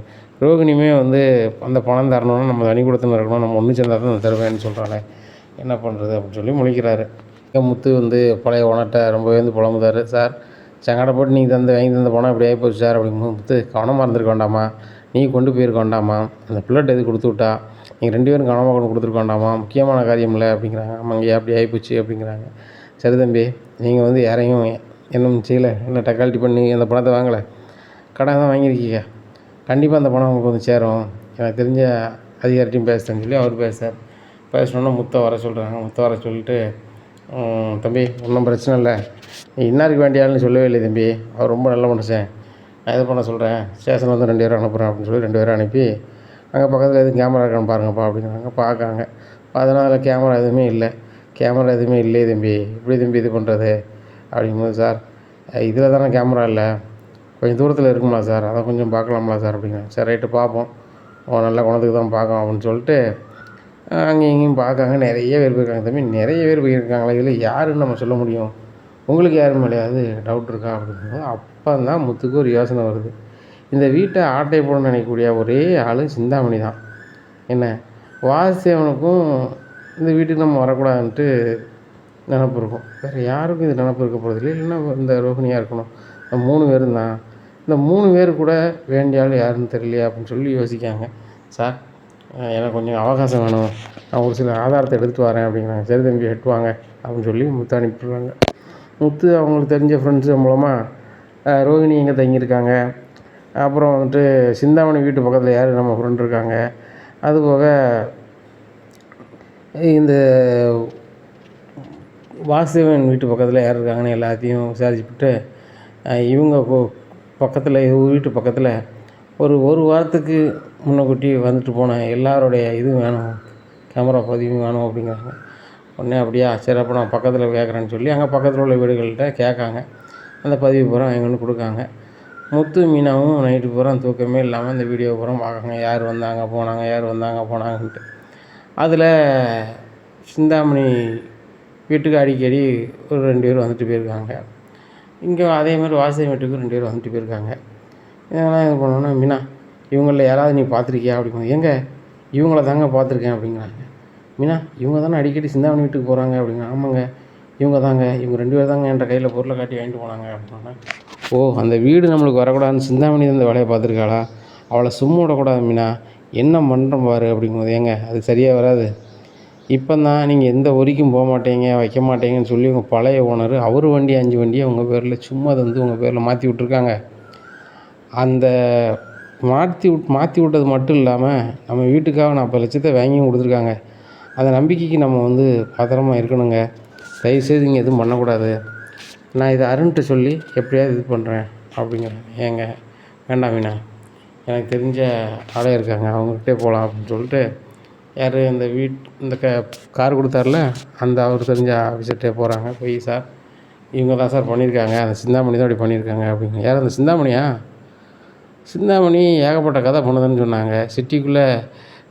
ரோகிணியுமே வந்து அந்த பணம் தரணும்னா நம்ம தனி கொடுத்துன்னு இருக்கணும், நம்ம ஒன்று சேர்ந்தா தான் தருவேன்னு சொல்கிறாளே, என்ன பண்ணுறது அப்படின்னு சொல்லி முழிக்கிறாரு. முத்து வந்து பழைய ஓனர்கிட்ட ரொம்பவே வந்து புலம்புதார். சார் சங்கடப்பட்டு நீங்கள் வாங்கி தந்த பணம் இப்படி ஆகிப்போச்சு சார் அப்படிங்கும்போது, முத்து கவனமாக இருந்திருக்க வேண்டாமா, நீ கொண்டு போயிருக்க வேண்டாமா, அந்த பிள்ளை எது கொடுத்து விட்டா, நீங்கள் 2 பேரும் கவனமாக கொண்டு கொடுத்துருக்க வேண்டாமா, முக்கியமான காரியம் இல்லை அப்படிங்கிறாங்க. ஆமாங்க அப்படி ஆகிப்போச்சு அப்படிங்கிறாங்க. சரி தம்பி, நீங்கள் வந்து யாரையும் இன்னும் செய்யலை, என்ன டக்காலிட்டி பண்ணி அந்த பணத்தை வாங்கலை, கடன் தான் வாங்கியிருக்கீங்க, கண்டிப்பாக அந்த பணம் உங்களுக்கு வந்து சேரும், எனக்கு தெரிஞ்ச அதிகாரிட்டையும் பேசுகிறேன்னு சொல்லி அவர் பேசணுன்னா முத்தை வர சொல்கிறாங்க. முத்தை வர சொல்லிட்டு, தம்பி ஒன்றும் பிரச்சனை இல்லை, நீ இன்னாருக்கு வேண்டிய ஆள்னு சொல்லவே இல்லை தம்பி, அவர் ரொம்ப நல்ல மனுஷன், நான் இது பண்ண சொல்கிறேன், ஸ்டேஷனில் வந்து 2 பேரும் அனுப்புகிறேன் அப்படின்னு சொல்லி 2 பேரும் அனுப்பி, அங்கே பக்கத்தில் எதுவும் கேமரா இருக்கான்னு பாருங்கப்பா அப்படிங்கிறாங்க. பார்க்குறாங்க, அதனால் அதில் கேமரா எதுவுமே இல்லையே தம்பி, எப்படி தம்பி இது பண்ணுறது அப்படிங்கும்போது, சார் இதில் தானே கேமரா இல்லை, கொஞ்சம் தூரத்தில் இருக்குமா சார், அதை கொஞ்சம் பார்க்கலாம்ல சார் அப்படிங்கிறாங்க. சரி ரைட்டு பார்ப்போம், நல்ல குணத்துக்கு தான் பார்க்கலாம் அப்படின்னு சொல்லிட்டு அங்கேயும் இங்கேயும் பார்க்காங்க. நிறைய பேர் போயிருக்காங்க தம்பி, நிறைய பேர் போயிருக்காங்களே, இதில் யாருன்னு நம்ம சொல்ல முடியும், உங்களுக்கு யாரும் மேலேயாவது டவுட் இருக்கா அப்படிங்கும்போது, அப்போ தான் முத்துக்கு ஒரு யோசனை வருது, இந்த வீட்டை ஆட்டை போடணும்னு நினைக்கக்கூடிய ஒரே ஆள் சிந்தாமணி தான், என்ன வாசுதேவனுக்கும் இந்த வீட்டுக்கு நம்ம வரக்கூடாதுன்ட்டு நினப்பு இருக்கும், வேறு யாருக்கும் இது நினப்பு இருக்க போகிறது இல்லை, இல்லைன்னா இந்த ரோகிணியாக இருக்கணும், இந்த 3 பேரும் தான், இந்த 3 பேர் கூட வேண்டிய ஆள் யாருன்னு தெரியலையா அப்படின்னு சொல்லி யோசிக்காங்க. சார் எனக்கு கொஞ்சம் அவகாசம் வேணும், நான் ஒரு சில ஆதாரத்தை எடுத்துகிட்டு வரேன் அப்படிங்கிறாங்க. சரி தம்பி எட்டுவாங்க அப்படின்னு சொல்லி முத்து அனுப்பிடுவாங்க. முத்து அவங்களுக்கு தெரிஞ்ச ஃப்ரெண்ட்ஸு மூலமாக ரோகிணி எங்கே தங்கியிருக்காங்க, அப்புறம் வந்துட்டு சிந்தாமணி வீட்டு பக்கத்தில் யார் நம்ம ஃப்ரெண்ட் இருக்காங்க, அதுபோக இந்த வாசுதேவன் வீட்டு பக்கத்தில் யார் இருக்காங்கன்னு எல்லாத்தையும் விசாரிச்சுப்புட்டு இவங்க பக்கத்தில் வீட்டு பக்கத்தில் ஒரு வாரத்துக்கு முன்னக்கூட்டி வந்துட்டு போன எல்லாருடைய இதுவும் வேணும், கேமரா பதிவும் வேணும் அப்படிங்கிறாங்க. உடனே அப்படியா சரி அப்போ நான் பக்கத்தில் கேட்குறேன்னு சொல்லி அங்கே பக்கத்தில் உள்ள வீடுகள்கிட்ட கேட்காங்க. அந்த பதிவு பூரா எங்கே வந்து கொடுக்காங்க. முத்து மீனாவும் நைட்டு பூரா தூக்கமே இல்லாமல் இந்த வீடியோ பூரா பார்க்காங்க, யார் வந்தாங்க போனாங்க, யார் வந்தாங்க போனாங்கன்ட்டு. அதில் சிந்தாமணி வீட்டுக்கு அடிக்கடி ஒரு 2 பேர் வந்துட்டு போயிருக்காங்க. இங்கே அதேமாதிரி வாசுதேவன் வீட்டுக்கு 2 பேர் வந்துட்டு போயிருக்காங்க. இதெல்லாம் இது பண்ணோன்னா, மீனா இவங்களில் யாராவது நீ பார்த்துருக்கியா அப்படிங்கிறாங்க. ஏங்க இவங்கள தாங்க பார்த்துருக்கேன் அப்படிங்கிறாங்க. மீனா இவங்க தானே அடிக்கடி சிந்தாமணி வீட்டுக்கு போகிறாங்க அப்படிங்க. ஆமாங்க இவங்க தாங்க, இவங்க 2 பேர் தாங்க என்கிட்ட கையில் பொருளை காட்டி வாங்கிட்டு போனாங்க அப்படின்னா. ஓ அந்த வீடு நம்மளுக்கு வரக்கூடாதுன்னு சிந்தாமணி இந்த வேலையை பார்த்துருக்காளா? அவளை சும்மா விடக்கூடாது மீனா, என்ன பண்ணுறோம் பாரு அப்படிங்கும்போது, ஏங்க அது சரியாக வராது. இப்போ தான் நீங்கள் எந்த ஒரிக்கும் போக மாட்டீங்க வைக்க மாட்டீங்கன்னு சொல்லி உங்கள் பழைய ஓனர் அவர் வண்டி 5 வண்டியை உங்கள் பேரில் சும்மா தந்து உங்கள் பேரில் மாற்றி விட்ருக்காங்க. அந்த மாற்றி விட்டது மட்டும் இல்லாமல் நம்ம வீட்டுக்காக 40 லட்சத்தை வாங்கியும் கொடுத்துருக்காங்க. அந்த நம்பிக்கைக்கு நம்ம வந்து பத்திரமா இருக்கணுங்க. தயவுசெய்து நீங்கள் எதுவும் பண்ணக்கூடாது. நான் இதை அருண்கிட்ட சொல்லி எப்படியாவது இது பண்ணுறேன் அப்படிங்கிறேன். ஏங்க வேண்டாம் மீனா, எனக்கு தெரிஞ்ச ஆளே இருக்காங்க, அவங்ககிட்டே போகலாம் அப்படின்னு சொல்லிட்டு யார் இந்த கார் கொடுத்தாருல அந்த அவர் தெரிஞ்ச ஆஃபீஸர்கிட்டே போகிறாங்க. போய் சார் இவங்க தான் சார் பண்ணியிருக்காங்க, அந்த சிந்தாமணி தான் அப்படி பண்ணியிருக்காங்க அப்படிங்க. யார் அந்த சிந்தாமணியா? சிந்தாமணி ஏகப்பட்ட கதை பண்ணுதுன்னு சொன்னாங்க. சிட்டிக்குள்ளே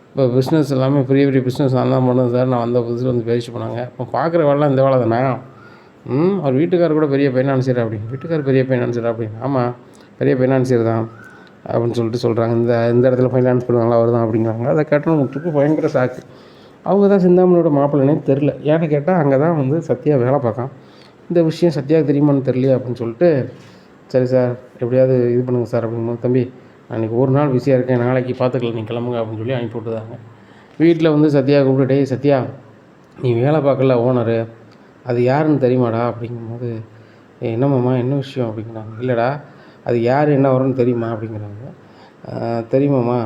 இப்போ பிஸ்னஸ் எல்லாமே பெரிய பெரிய பிஸ்னஸ் நான் தான் பண்ணுது சார், நான் வந்த புதுசில் வந்து பேசிட்டு போனாங்க. இப்போ பார்க்குற வேலைலாம் இந்த வேலை தானே. அவர் வீட்டுக்காரர் கூட பெரிய ஃபைனான்சியர் அப்படின்னு. வீட்டுக்காரர் பெரிய ஃபைனான்சியர் அப்படின்னு. ஆமாம் பெரிய ஃபைனான்சியர் தான் அப்படின்னு சொல்லிட்டு சொல்கிறாங்க. இந்த இடத்துல ஃபைனான்ஸ் பண்ணுவாங்களா அவர் தான் அப்படிங்கிறாங்க. அதை கேட்டால் முற்றுக்கு பயங்கர ஷாக்கு. அவங்க தான் சிந்தாமணியோட மாப்பிள்ளைனே தெரில. ஏன்னு கேட்டால் அங்கே தான் வந்து சத்யா வேலை பார்க்கான். இந்த விஷயம் சத்யாவுக்கு தெரியுமான்னு தெரியலையே அப்படின்னு சொல்லிட்டு, சரி சார் எப்படியாவது இது பண்ணுங்கள் சார் அப்படிங்கும்போது, தம்பி அன்றைக்கி ஒரு நாள் பிஸியாக இருக்கேன், நாளைக்கு பார்த்துக்கலாம், நீ கிளம்புங்க அப்படின்னு சொல்லி அனுப்பி விட்டுதாங்க. வீட்டில் வந்து சத்யா கூப்பிட்டு, டேய் சத்யா நீ வேலை பார்க்கல ஓனரு, அது யாருன்னு தெரியுமாடா அப்படிங்கும்போது, என்னம்மாம்மா என்ன விஷயம் அப்படிங்கிறாங்க. இல்லைடா அது யார் என்ன வரும்னு தெரியுமா அப்படிங்கிறாங்க. தெரியுமாம்மா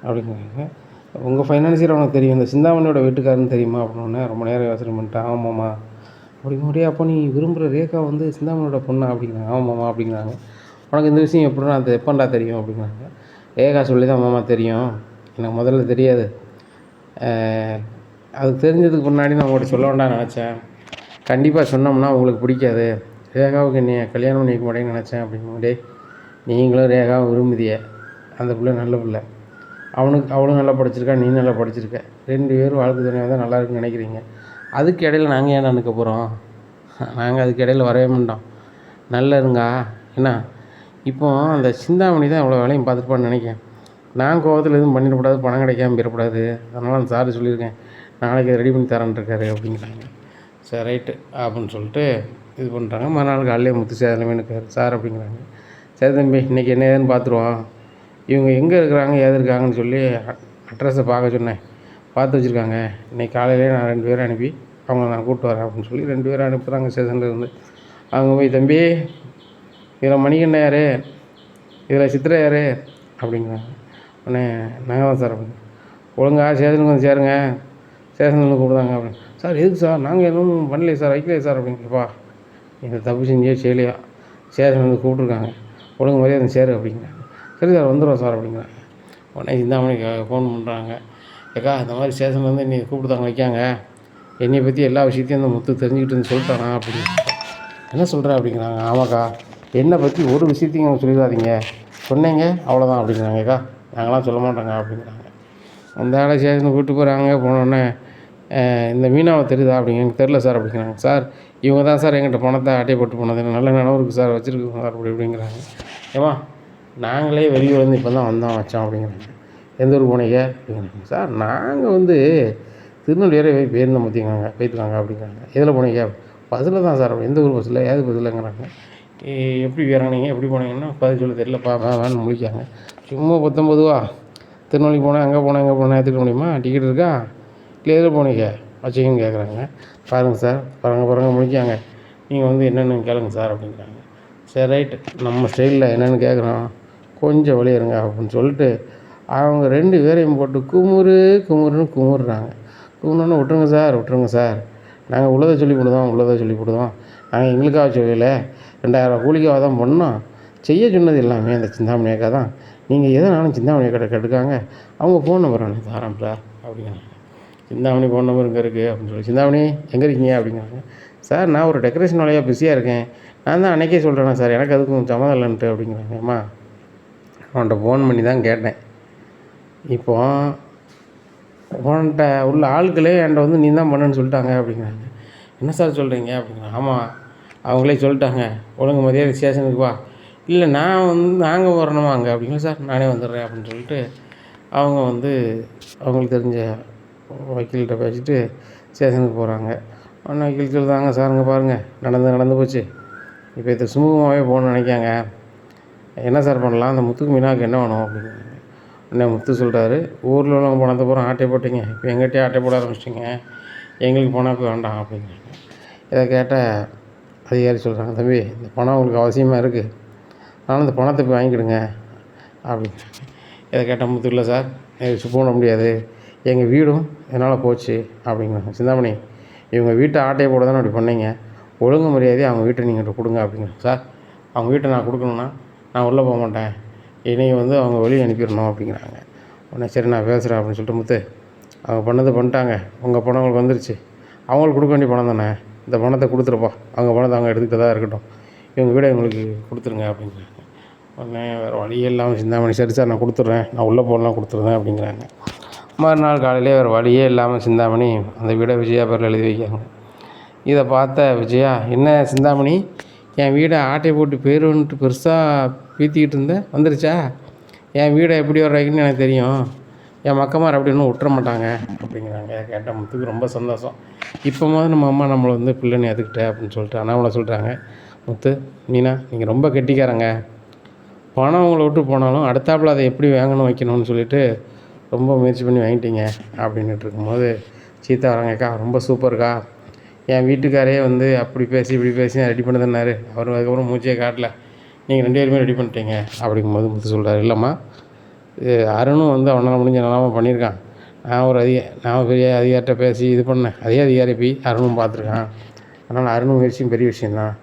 அப்படிங்கிறாங்க. உங்கள் ஃபைனான்சியர் உனக்கு தெரியும், இந்த சிந்தாமணியோட வீட்டுக்காரன்னு தெரியுமா அப்படின்னோடனே ரொம்ப நேரம் யோசனை பண்ணிட்டேன். ஆமாம்மா அப்படிங்கும்போதே, அப்போ நீ விரும்புகிற ரேகா வந்து சிந்தாமணியோட பொண்ணா அப்படிங்கிறாங்க. ஆமாம்மா அப்படிங்கிறாங்க. உனக்கு இந்த விஷயம் எப்படின்னா அது எப்போண்டா தெரியும் அப்படிங்கிறாங்க. ரேகா சொல்லி தான் மாமா தெரியும், எனக்கு முதல்ல தெரியாது. அது தெரிஞ்சதுக்கு முன்னாடி நான் உங்கள்கிட்ட சொல்ல வேண்டாம்னு நினச்சேன். கண்டிப்பாக சொன்னோம்னா உங்களுக்கு பிடிக்காது, ரேகாவுக்கு என்னை கல்யாணம் பண்ணிக்க மாட்டேன்னு நினச்சேன் அப்படிங்கும்போதே, நீங்களும் ரேகாவை விரும்புதிய, அந்த பிள்ளை நல்ல பிள்ளை, அவளும் நல்லா படிச்சிருக்கா, நீ நல்லா படிச்சிருக்க, 2 பேரும் வாழ்க்கை துணையாக தான் நல்லா இருக்குன்னு நினைக்கிறீங்க. அதுக்கு இடையில நாங்கள் ஏன் நினைக்க போகிறோம்? நாங்கள் அதுக்கு இடையில வரவே மாட்டோம். நல்லா இருங்க என்ன. இப்போ அந்த சிந்தாமணி தான் அவ்வளோ வேலையும் பார்த்துருப்பான்னு நினைக்கிறேன். நான் கோவத்தில் எதுவும் பண்ணிடக்கூடாது, பணம் கிடைக்காம போயிடக்கூடாது, அதனால் அந்த சார் சொல்லியிருக்கேன், நாளைக்கு ரெடி பண்ணி தரேன்ருக்காரு அப்படிங்கிறாங்க. சரி ரைட்டு அப்படின்னு சொல்லிட்டு இது பண்ணுறாங்க. மறுநாள் காலையிலே முத்து சேதனமே இருக்கார் சார் அப்படிங்கிறாங்க. சரி தம்பி இன்றைக்கி என்ன ஏதுன்னு பார்த்துருவோம், இவங்க எங்கே இருக்கிறாங்க ஏது இருக்காங்கன்னு சொல்லி அட்ரஸை பார்க்க சொன்னேன், பார்த்து வச்சுருக்காங்க. இன்றைக்கி காலையிலே நான் 2 பேரை அனுப்பி அவங்கள நான் கூப்பிட்டு வரேன் அப்படின்னு சொல்லி 2 பேரை அனுப்புகிறாங்க ஸ்டேஷனில் இருந்து. அவங்க போய், தம்பி இதில் மணிகண்டன் யார், இதில் சித்திரை யார் அப்படிங்கிறாங்க. உடனே நாங்கள் தான் சார் அப்படின்னு. ஒழுங்காக ஸ்டேஷனுக்கு வந்து சேருங்க, ஸ்டேஷனில் வந்து கூப்பிடுதாங்க அப்படின்னு. சார் எதுக்கு சார், நாங்கள் எதுவும் பண்ணலையே சார், வைக்கலையே சார் அப்படிங்கப்பா. இந்த தப்பு செஞ்சே செய்யலையா, ஸ்டேஷன் வந்து கூப்பிட்ருக்காங்க, ஒழுங்கு மாதிரியே அந்த சேரு அப்படிங்கிறாங்க. சரி சார் வந்துடுவோம் சார் அப்படிங்கிறாங்க. உடனே சிந்தாமணிக்கு ஃபோன் பண்ணுறாங்க. ஏக்கா இந்த மாதிரி ஸ்டேஷன்லேருந்து என்னை கூப்பிடுதாங்க வைக்காங்க, என்னை பற்றி எல்லா விஷயத்தையும் அந்த முத்து தெரிஞ்சுக்கிட்டுன்னு சொல்லிட்டானா அப்படின்னு. என்ன சொல்கிற அப்படிங்கிறாங்க. ஆமாக்கா என்னை பற்றி ஒரு விஷயத்தையும் அவங்க சொல்லிடாதீங்க, சொன்னீங்க அவ்வளோதான் அப்படிங்கிறாங்க. ஏக்கா நாங்களாம் சொல்ல மாட்டோங்க அப்படிங்கிறாங்க. அந்த ஆளை ஸ்டேஷனுக்கு கூப்பிட்டு போகிறாங்க. போனோடனே இந்த மீனாவை தெரியுதா அப்படிங்க. எனக்கு தெரில சார் அப்படிங்கிறாங்க. சார் இவங்க தான் சார் எங்கிட்ட பணத்தை அட்டை போட்டு போனது, எனக்கு நல்ல நினைவு இருக்குது சார், வச்சுருக்குங்க சார் அப்படி இப்படிங்கிறாங்க. ஏம்மா நாங்களே வெளியூர்லேருந்து இப்போ தான் வந்தோம் வச்சோம் அப்படிங்கிறாங்க. எந்த ஊருக்கு போனீங்க அப்படிங்கிறாங்க. சார் நாங்கள் வந்து திருநெல்வேலி போயிருந்தோம் போய்த்துக்காங்க அப்படிங்கிறாங்க. எதில் போனீங்க? பஸ்ஸில் தான் சார். எந்த ஊர் பஸ்ஸில், ஏது பஸ்ஸில்ங்கிறாங்க. எப்படி இறங்குனீங்க, எப்படி போனீங்கன்னா பதில் சொல்ல தெரியலப்பா வேன்னு முழிக்காங்க. சும்மா 19 திருநெல்வேலி போனேன், அங்கே போனேன் இங்கே போனேன் ஏற்றுக்க முடியுமா, டிக்கெட் இருக்கா, இல்லை எதில் போனீங்க வச்சுக்கன்னு கேட்குறாங்க. பாருங்கள் சார் பாருங்கள் முழிக்காங்க. நீங்கள் வந்து என்னென்னு கேளுங்க சார் அப்படிங்கிறாங்க. சரி ரைட்டு நம்ம ஸ்டைலில் என்னென்னு கேட்குறோம், கொஞ்சம் வெளியேறுங்க அப்படின்னு சொல்லிட்டு அவங்க 2 பேரையும் போட்டு குமுறுன்னு குமுறுறாங்க. குமுறுனோன்னு விட்டுருங்க சார் நாங்கள் உள்ளதை சொல்லி போடுதோம். நாங்கள் எங்களுக்காக சொல்லலை, 2000 கூலிக்காக தான் பண்ணோம். செய்ய சொன்னது எல்லாமே அந்த சிந்தாமணி அக்கா தான். நீங்கள் எதனாலும் சிந்தாமணி அக்காட்ட கேட்டுக்காங்க, அவங்க ஃபோன் நம்பர் எனக்கு தரேன் சார் அப்படிங்கிறாங்க. சிந்தாமணி ஃபோன் நம்பர் இங்கே இருக்குது அப்படின்னு சொல்லி, சிந்தாமணி எங்கே இருக்கீங்க அப்படிங்கிறாங்க. சார் நான் ஒரு டெக்கரேஷன் வேலையாக பிஸியாக இருக்கேன், நான் தான் அன்றைக்கே சொல்கிறேன்னா சார் எனக்கு அதுக்கும் சம்மதம் இல்லைன்ட்டு அப்படிங்கிறாங்க. அம்மா அவன்கிட்ட ஃபோன் பண்ணி தான் கேட்டேன். இப்போ உன்கிட்ட உள்ள ஆட்களே என்கிட்ட வந்து நீ தான் பண்ணுன்னு சொல்லிட்டாங்க அப்படிங்கிறாங்க. என்ன சார் சொல்கிறீங்க அப்படிங்கிறாங்க. ஆமாம், அவங்களே சொல்லிட்டாங்க, ஒழுங்கு மரியாதை ஸ்டேஷனுக்கு வா. இல்லை நான் வந்து நாங்கள் வரணுமா அங்கே அப்படிங்களா சார், நானே வந்துடுறேன் அப்படின்னு சொல்லிட்டு அவங்க வந்து அவங்களுக்கு தெரிஞ்ச வக்கீல்கிட்ட பேசிட்டு ஸ்டேஷனுக்கு போகிறாங்க. உடனே வக்கீல் சொல்லுறாங்க, சார் இங்கே பாருங்கள், நடந்து போச்சு, இப்போ இது சுமூகமாகவே போகணும்னு நினைக்காங்க, என்ன சார் பண்ணலாம், அந்த முத்துக்கு மீனாவுக்கு என்ன வேணும் அப்படிங்கிறாங்க. உடனே முத்து சொல்கிறாரு, ஊரில் உள்ளவங்க பணத்தை பூரா ஆட்டை போட்டிங்க, இப்போ எங்கிட்டே ஆட்டை போட ஆரம்பிச்சிட்டிங்க, எங்களுக்கு பணம் இப்போ வேண்டாம் அப்படிங்கிறாங்க. இதை கேட்ட அதிகாரி சொல்கிறாங்க, தம்பி இந்த பணம் உங்களுக்கு அவசியமாக இருக்குது, அதனால் இந்த பணத்தை போய் வாங்கிக்கிடுங்க அப்படிங்கிறாங்க. இதை கேட்டால் முத்து, இல்லை சார் எனக்கு போட முடியாது, எங்கள் வீடும் என்னால் போச்சு அப்படிங்கிறாங்க. சிந்தாமணி இவங்க வீட்டை ஆட்டையை போட தானே அப்படி பண்ணீங்க, ஒழுங்கு மரியாதையை அவங்க வீட்டை நீங்கள் கொடுங்க அப்படிங்கிறாங்க. சார் அவங்க வீட்டை நான் கொடுக்கணுன்னா நான் உள்ளே போக மாட்டேன், இன்றைக்கி வந்து அவங்க வெளியே அனுப்பிடணும் அப்படிங்கிறாங்க. உடனே சரி நான் பேசுகிறேன் அப்படின்னு சொல்லிட்டு முத்து, அவங்க பண்ணது பண்ணிட்டாங்க, உங்கள் பணம் உங்களுக்கு வந்துருச்சு, அவங்களுக்கு கொடுக்க வேண்டிய பணம் தானே, இந்த பணத்தை கொடுத்துருப்பா, அவங்க பணத்தை அவங்க எடுத்துக்கிட்டு தான் இருக்கட்டும், இவங்க வீடை எங்களுக்கு கொடுத்துருங்க அப்படிங்கிறாங்க. உடனே வேறு வழியே இல்லாமல் சிந்தாமணி, சரி சார் நான் கொடுத்துட்றேன், நான் உள்ளே போகலாம் கொடுத்துருந்தேன் அப்படிங்கிறாங்க. மறுநாள் காலையிலே வேறு வழியே இல்லாமல் சிந்தாமணி அந்த வீடை விஜயா பேரில் எழுதி வைக்காங்க. இதை பார்த்த விஜயா, என்ன சிந்தாமணி என் வீடை ஆட்டை போட்டு போயிடுன்ட்டு பெருசாக பீத்திக்கிட்டு இருந்தேன், வந்துருச்சா, என் வீடை எப்படி வர்றதுன்னு எனக்கு தெரியும், என் மக்கமார் அப்படி ஒன்றும் விட்டுற மாட்டாங்க அப்படிங்கிறாங்க. கேட்ட முத்துக்கு ரொம்ப சந்தோஷம். இப்போ நம்ம அம்மா நம்மளை வந்து பிள்ளைன்னு ஏற்றுக்கிட்டேன் அப்படின்னு சொல்லிட்டு அண்ணாமலை சொல்கிறாங்க. முத்து, மீனா நீங்கள் ரொம்ப கெட்டிக்காரங்க, பணம் உங்களை விட்டு போனாலும் அடுத்தாப்புல அதை எப்படி வாங்கணும் வைக்கணும்னு சொல்லிட்டு ரொம்ப முயற்சி பண்ணி வாங்கிட்டீங்க அப்படின்ட்டு இருக்கும்போது சீதா வராங்கக்கா, ரொம்ப சூப்பர்க்கா, என் வீட்டுக்காரே வந்து அப்படி பேசி இப்படி பேசி ரெடி பண்ண தன்னார், அவர் அதுக்கப்புறம் மூச்சையே காட்டல, நீங்கள் 2 பேருமே ரெடி பண்ணிட்டீங்க அப்படிங்கும்போது முத்து சொல்கிறார், இல்லைம்மா அருணும் வந்து அவனால் முடிஞ்ச நல்லாமல் பண்ணியிருக்கான், நான் பெரிய அதிகாரிட்ட பேசி இது பண்ணேன், அதே அதிகாரி போய் அருணும் பார்த்துருக்கான், அதனால் அருணும் முயற்சியும் பெரிய விஷயந்தான்,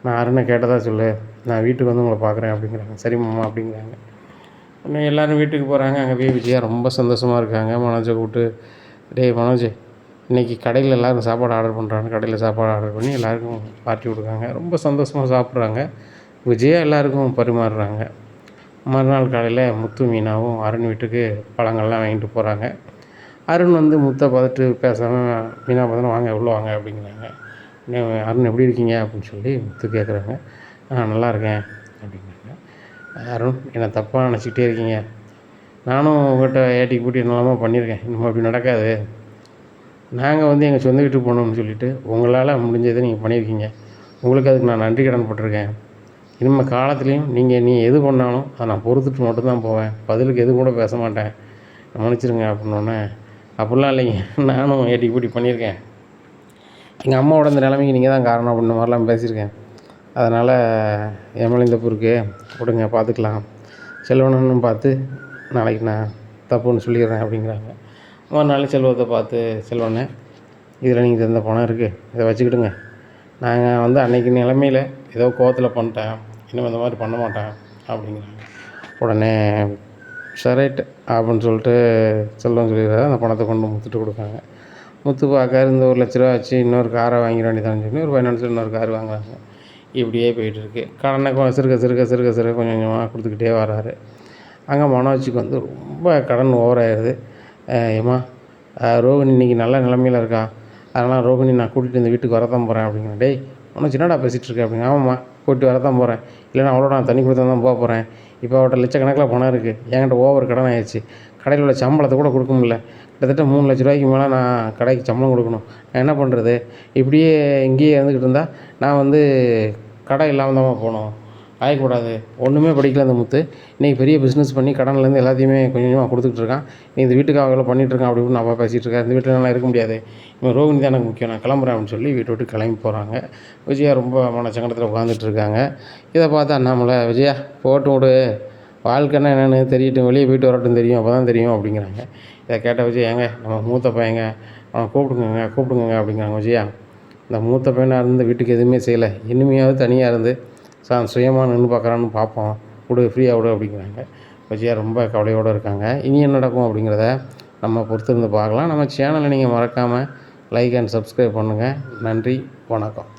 நான் அருணை கேட்டதாக சொல்லு, நான் வீட்டுக்கு வந்து உங்களை பார்க்குறேன் அப்படிங்கிறாங்க. சரிம்மா அப்படிங்கிறாங்க. இன்னும் எல்லோரும் வீட்டுக்கு போகிறாங்க. அங்கே போய் விஜயா ரொம்ப சந்தோஷமாக இருக்காங்க. மனோஜை கூப்பிட்டு, டேய் மனோஜ், இன்றைக்கி கடையில் எல்லோரும் சாப்பாடு ஆர்டர் பண்ணுறாங்க, கடையில் சாப்பாடு ஆர்டர் பண்ணி எல்லாேருக்கும் பார்ட்டி கொடுக்காங்க. ரொம்ப சந்தோஷமாக சாப்பிட்றாங்க. விஜயா எல்லாேருக்கும் பரிமாறுறாங்க. மறுநாள் காலையில் முத்து மீனாவும் அருண் வீட்டுக்கு பழங்கள்லாம் வாங்கிட்டு போகிறாங்க. அருண் வந்து முத்தை பார்த்துட்டு பேசாமல் மீனா பார்த்தோன்னா, வாங்க உள்ளே வாங்க அப்படிங்கிறாங்க. அருண் எப்படி இருக்கீங்க அப்படின்னு சொல்லி முத்து கேட்குறாங்க. நல்லா இருக்கேன் அப்படிங்கிறாங்க. அருண் என்னை தப்பாக நினச்சிக்கிட்டே இருக்கீங்க, நானும் உங்கள்கிட்ட ஏட்டிக்கு பூட்டி என்னெல்லாமோ பண்ணியிருக்கேன், இன்னும் அப்படி நடக்காது, நாங்கள் வந்து எங்கள் சொந்த வீட்டுக்கு போகணும்னு சொல்லிவிட்டு உங்களால் முடிஞ்சதை நீங்கள் பண்ணியிருக்கீங்க, உங்களுக்கு அதுக்கு நான் நன்றி கடன் பட்டிருக்கேன், இனிமேல் காலத்துலேயும் நீ எது பண்ணாலும் அதை நான் பொறுத்துட்டு மட்டும்தான் போவேன், பதிலுக்கு எது கூட பேச மாட்டேன், மன்னிச்சிருங்க அப்படின்னோடனே, அப்படிலாம் இல்லைங்க, நானும் ஏட்டிக்கு பூட்டி பண்ணியிருக்கேன், எங்கள் அம்மாவோட இந்த நிலைமைக்கு நீங்கள் தான் காரணம் அப்படின்ற மாதிரிலாம் பேசியிருக்கேன், அதனால் என் மேலே இந்த பொறுக்கு விடுங்க, பார்த்துக்கலாம், செல்வனன்னு பார்த்து நாளைக்கு நான் தப்புன்னு சொல்லிடுறேன் அப்படிங்கிறாங்க. மறுநாள் செல்வத்தை பார்த்து, செல்வண்ணே இதில் நீங்கள் தந்த பணம் இருக்குது, இதை வச்சுக்கிடுங்க, நாங்கள் வந்து அன்றைக்கி நிலைமையில் ஏதோ கோவத்தில் பண்ணிட்டேன், இன்னும் இந்த மாதிரி பண்ண மாட்டேன் அப்படிங்கிறாங்க. உடனே ரைட் அப்படின்னு சொல்லிட்டு செல்வம் சொல்லிடுறாரு. அந்த பணத்தை கொண்டு முத்துட்டு கொடுக்காங்க. முத்து பார்க்காரு, இந்த 1,00,000 வச்சு இன்னொரு காரை வாங்கிட வேண்டியதான்னு சொல்லி ஒரு ஃபைனான்ஸில் இன்னொரு கார் வாங்குறாங்க. இப்படியே போயிட்டுருக்கு. கடனை சிறுக கொஞ்சம் கொஞ்சமாக கொடுத்துக்கிட்டே வராரு. அங்கே மனோஜுக்கு வந்து ரொம்ப கடன் ஓவராகிடுது. ஏம்மா ரோகிணி இன்றைக்கி நல்ல நிலமையில் இருக்கா, அதனால் ரோகிணி நான் கூட்டிகிட்டு இந்த வீட்டுக்கு வரத்தான் போகிறேன் அப்படிங்கிறேன். டேய் மனோஜ் என்னடா பேசிகிட்டு இருக்கேன் அப்படிங்க. ஆமாம்மா கூட்டிட்டு வரத்தான் போகிறேன், இல்லைன்னா அவளோட நான் தண்ணி கொடுத்தா தான் போக போகிறேன், இப்போ அவர்கிட்ட லட்சக்கணக்கில் பணம் இருக்குது, என்கிட்ட ஓவர் கடன் ஆயிடுச்சு, கடையில் உள்ள சம்பளத்தை கூட கொடுக்க முடியல, கிட்டத்தட்ட 3,00,000 மேலே நான் கடைக்கு சம்பளம் கொடுக்கணும், நான் என்ன பண்ணுறது, இப்படியே இங்கேயே இருந்துக்கிட்டு இருந்தால் நான் வந்து கடை இல்லாமல் தான் போகணும், ஆகக்கூடாது, ஒன்றுமே படிக்கல அந்த முத்து, இன்றைக்கி பெரிய பிஸ்னஸ் பண்ணி கடன்லேருந்து எல்லாத்தையுமே கொஞ்சம் கொஞ்சமாக கொடுத்துக்கிட்டு இருக்கான், நீ இந்த வீட்டுக்காக எவ்வளோ பண்ணிகிட்ருக்கான் அப்படின்னு நான் பேசிகிட்டு இருக்கேன், இந்த வீட்டில் நல்லா இருக்க முடியாது, இவன் ரோகிணி தான் எனக்கு முக்கியம், நான் கிளம்புறேன் அப்படின்னு சொல்லி வீட்டை விட்டு கிளம்பி போகிறாங்க. விஜயா ரொம்ப மனச்சங்கடத்தில் உட்காந்துட்டு இருக்காங்க. இதை பார்த்து அண்ணாமலை, விஜயா போட்டு விடு, வாழ்க்கைன்னா என்னென்னு தெரியட்டும், வெளியே போயிட்டு வரட்டும் தெரியும், அப்போ தான் தெரியும் அப்படிங்கிறாங்க. இதை கேட்ட விஜயா, ஏங்க நம்ம மூத்த பையங்க அவனை கூப்பிடுங்க அப்படிங்கிறாங்க. விஜயா இந்த மூத்த பையனாக இருந்து வீட்டுக்கு எதுவுமே செய்யலை, இனிமையாவது தனியாக இருந்து சுயமாக நின்று பார்க்குறான்னு பார்ப்போம், விடு ஃப்ரீயாக விடு அப்படிங்கிறாங்க. விஜயா ரொம்ப கவலையோடு இருக்காங்க. இனி என்ன நடக்கும் அப்படிங்கிறத நம்ம பொறுத்திருந்து பார்க்கலாம். நம்ம சேனலை நீங்கள் மறக்காமல் லைக் அண்ட் சப்ஸ்கிரைப் பண்ணுங்கள். நன்றி, வணக்கம்.